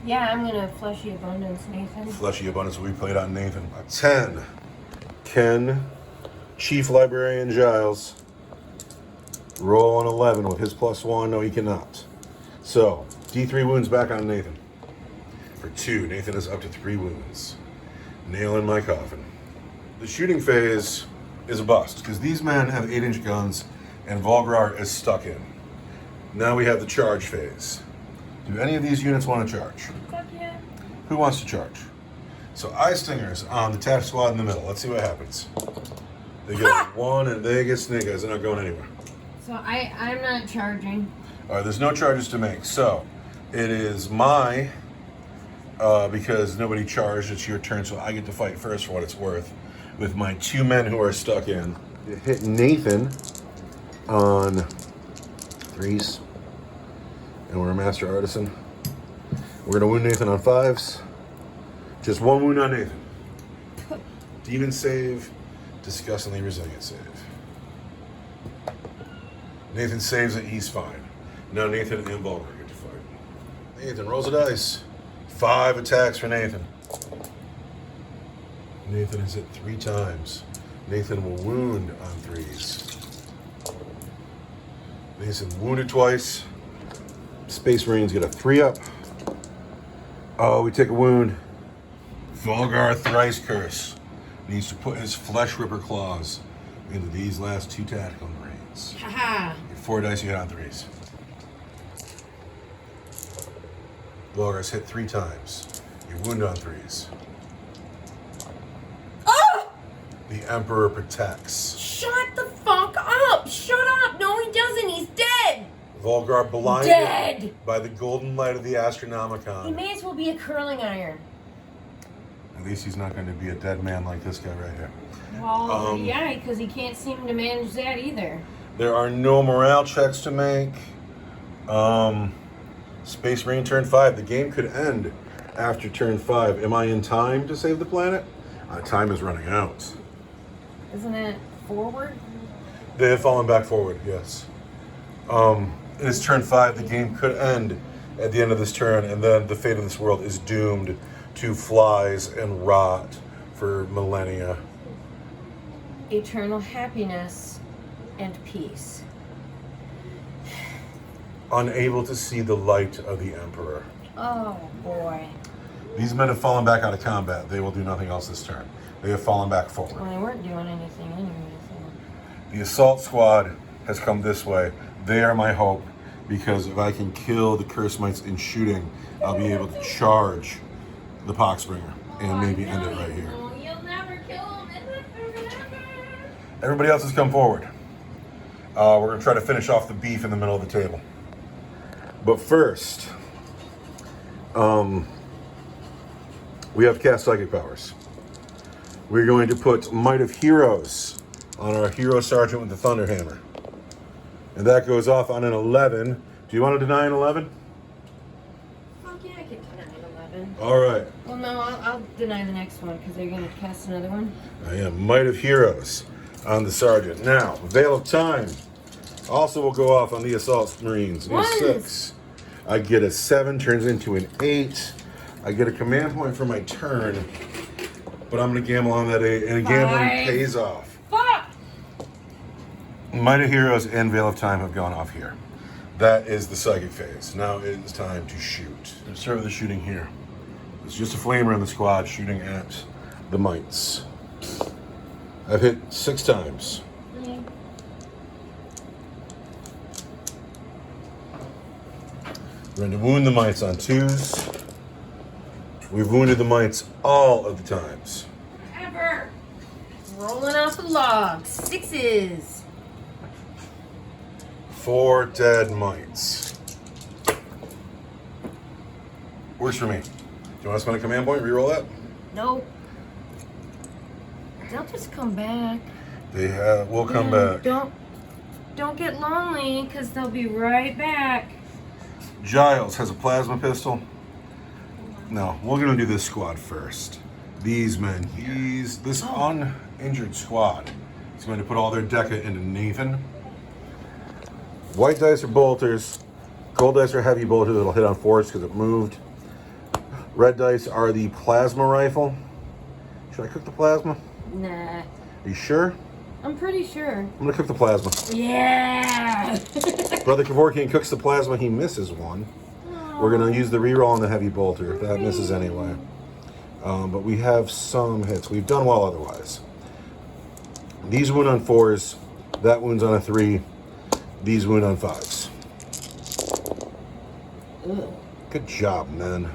Yeah, I'm gonna Fleshy Abundance, Nathan. Fleshy Abundance will be played on Nathan. 10. Ken, Chief Librarian Giles, roll on 11 with his +1. No, he cannot. So, D3 wounds back on Nathan. For 2, Nathan is up to 3 wounds. Nail in my coffin. The shooting phase is a bust, because these men have 8-inch guns, and Volgar is stuck in. Now we have the charge phase. Do any of these units want to charge? Fuck yeah. Who wants to charge? So Eye Stingers on the task squad in the middle. Let's see what happens. They get 1 and they get snake eyes. They're not going anywhere. So I'm not charging. All right, there's no charges to make. So it is my, because nobody charged, it's your turn, so I get to fight first for what it's worth with my 2 men who are stuck in. It hit Nathan on 3s. And we're a master artisan. We're gonna wound Nathan on 5s. Just 1 wound on Nathan. Demon save, disgustingly resilient save. Nathan saves it, he's fine. Now Nathan and Volgar get to fight. Nathan rolls a dice. 5 attacks for Nathan. Nathan is hit 3 times. Nathan will wound on 3s. Nathan wounded twice. Space Marines get a 3-up. Oh, we take a wound. Volgar Thrice Curse needs to put his Flesh Ripper claws into these last 2 tactical Marines. Haha. Get 4 dice, you hit on 3s. Volgar's hit 3 times. You wound on 3s. Oh! The Emperor protects. Shut the fuck up! Shut up! No, he doesn't. He's dead. Volgar blinded Dead. by the golden light of the He Astronomicon. may as well be a curling iron. At least he's not going to be a dead man like this guy right here. Well, yeah, because he can't seem to manage that either. There are no morale checks to make. Space Marine turn 5. The game could end after turn 5. Am I in time to save the planet? Time is running out. Isn't it forward? They have fallen back forward, yes. It is turn 5. The game could end at the end of this turn, and then the fate of this world is doomed to flies and rot for millennia. Eternal happiness and peace. Unable to see the light of the Emperor. Oh, boy. These men have fallen back out of combat. They will do nothing else this turn. They have fallen back forward. Well, they weren't doing anything anyway, so... The assault squad has come this way. They are my hope, because if I can kill the curse mites in shooting, I'll be able to charge the Poxbringer and maybe end it right here. You'll never kill him. Everybody else has come forward. We're going to try to finish off the beef in the middle of the table. But first, we have to cast psychic powers. We're going to put Might of Heroes on our Hero Sergeant with the Thunderhammer. And that goes off on an 11. Do you want to deny an 11? Fuck yeah, I can deny 11. All right. Well, no, I'll deny the next one because they're going to cast another one. I am Might of Heroes on the Sergeant. Now, Veil of Time also will go off on the Assault Marines. Get a 6. I get a 7, turns into an 8. I get a command point for my turn, but I'm going to gamble on that 8, and gambling pays off. Fuck! Might of Heroes and Veil of Time have gone off here. That is the psychic phase. Now it is time to shoot. Let's start with the shooting here. It's just a flamer in the squad shooting at the mites. I've hit 6 times. We're going to wound the mites on 2s. We've wounded the mites all of the times. Ever. Rolling off the logs. 6s. 4 dead mites. Works for me. Do you want to spend a command point? Reroll that? Nope. They'll just come back. They will come back. Don't get lonely, because they'll be right back. Giles has a plasma pistol. No, we're gonna do this squad first. These men, this uninjured squad is going to put all their deca into Nathan. White dice are bolters. Gold dice are heavy bolters that'll hit on force because it moved. Red dice are the plasma rifle. Should I cook the plasma? Nah. Are you sure? I'm pretty sure. I'm gonna cook the plasma. Yeah! Brother Kevorkian cooks the plasma, he misses one. We're gonna use the reroll on the heavy bolter. That misses anyway. But we have some hits. We've done well otherwise. These wound on 4s. That wounds on a 3. These wound on 5s. Ugh. Good job, man.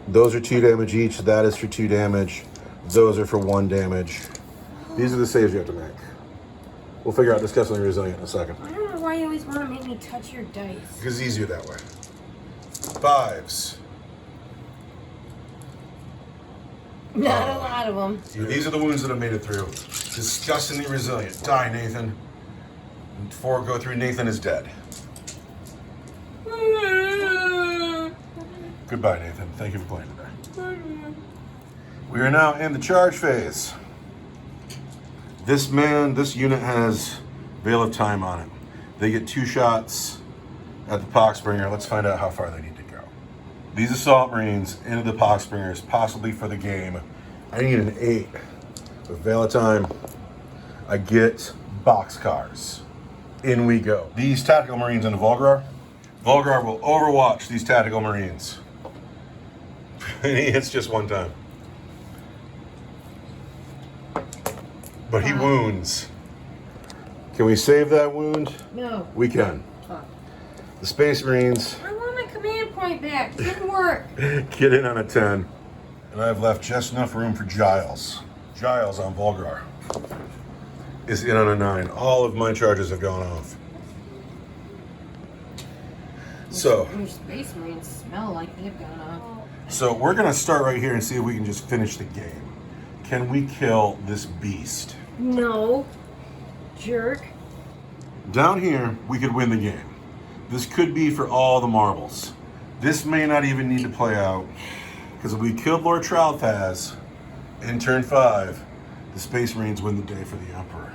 Those are 2 damage each. That is for 2 damage. Those are for 1 damage. These are the saves you have to make. We'll figure out discussing the resilient in a second. I don't know why you always want to make me touch your dice. Because it's easier that way. 5s. Not a lot of them. These are the wounds that have made it through. Disgustingly resilient. Die, Nathan. And 4 go through. Nathan is dead. Goodbye, Nathan. Thank you for playing today. We are now in the charge phase. This unit has Veil of Time on it. They get 2 shots at the Poxbringer. Let's find out how far they need to go. These Assault Marines into the Poxbringers, possibly for the game. I need an 8. With Veil of Time, I get boxcars. In we go. These Tactical Marines into Volgrar. Volgrar will overwatch these Tactical Marines. And he hits just 1 time. But he wounds. Can we save that wound? No. We can. Fuck. The Space Marines I want my command point back. It didn't work. get in on a 10. And I've left just enough room for Giles. Giles on Volgrar is in on a 9. All of my charges have gone off. So, Your Space Marines smell like they've gone off. so we're gonna start right here and see if we can just finish the game. Can we kill this beast? No. Jerk. Down here, we could win the game. This could be for all the marbles. This may not even need to play out, because if we killed Lord Tralthaz in turn 5, the Space Marines win the day for the Emperor.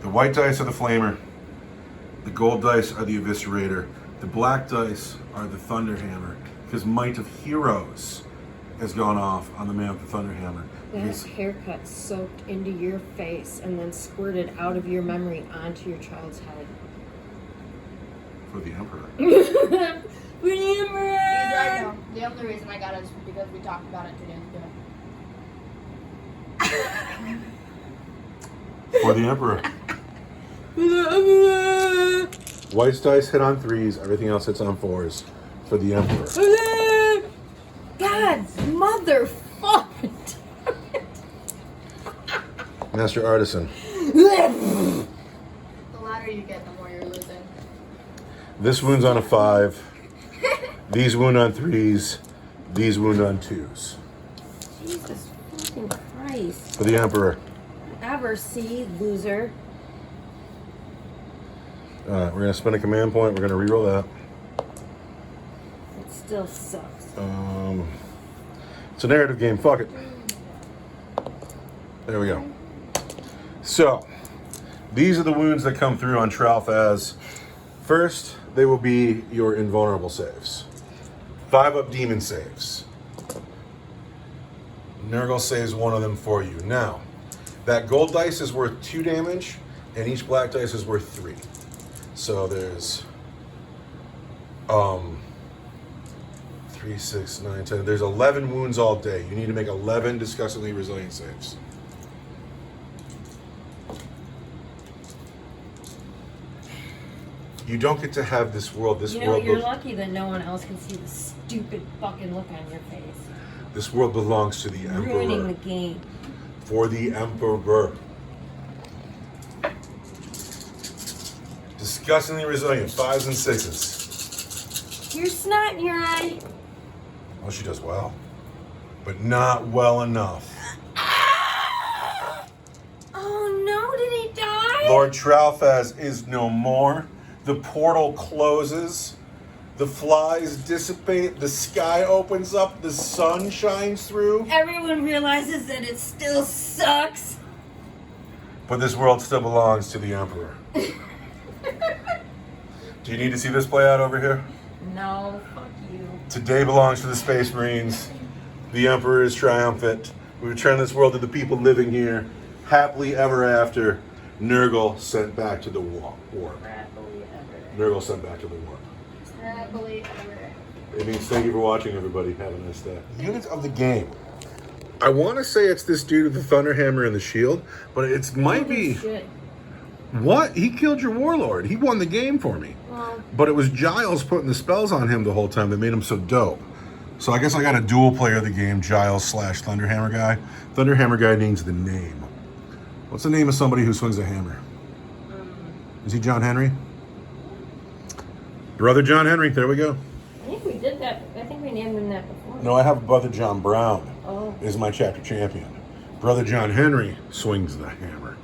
The white dice are the Flamer. The gold dice are the Eviscerator. The black dice are the Thunderhammer, because Might of Heroes has gone off on the man with the Thunderhammer. That Because haircut soaked into your face and then squirted out of your memory onto your child's head. for the Emperor. Remember? I know. The only reason I got it is because we talked about it 2 days ago. For the Emperor. White dice hit on 3s, everything else hits on 4s. For the Emperor. God, motherfucker. Master Artisan. The louder you get, the more you're losing. This wound's on a 5. These wound on 3s. These wound on 2s. Jesus fucking Christ. For the Emperor. Ever see, loser. We're going to spend a command point. We're going to reroll that. It still sucks. It's a narrative game. Fuck it. There we go. So, these are the wounds that come through on Tralfaz. First, they will be your invulnerable saves. 5-up demon saves. Nurgle saves one of them for you. Now, that gold dice is worth 2 damage, and each black dice is worth 3. So there's 3, 6, 9, 10. There's 11 wounds all day. You need to make 11 disgustingly resilient saves. You don't get to have this world. This You know, world. you're lucky that no one else can see the stupid fucking look on your face. This world belongs to the Emperor. Ruining the game. For the Emperor. Disgustingly resilient. 5s and 6s. Your snot in your eye. Well, she does well, but not well enough. Oh no, did he die? Lord Tralfaz is no more. The portal closes. The flies dissipate. The sky opens up. The sun shines through. Everyone realizes that it still sucks. But this world still belongs to the Emperor. Do you need to see this play out over here? No, fuck you. Today belongs to the Space Marines. The Emperor is triumphant. We return this world to the people living here. Happily ever after. Nurgle sent back to the war. Happily ever. Nurgle sent back to the war. Happily ever. It means thank you for watching, everybody. Have a nice day. Units of the game. I want to say it's this dude with the Thunderhammer and the shield, but it might be... Shit. What? He killed your warlord. He won the game for me. Well, But it was Giles putting the spells on him the whole time that made him so dope. So I guess I got a dual player of the game, Giles / Thunderhammer guy. Thunderhammer guy needs the name. What's the name of somebody who swings a hammer? Is he John Henry? Brother John Henry. There we go. I think we did that. I think we named him that before. No, I have Brother John Brown Oh. is my chapter champion. Brother John Henry swings the hammer.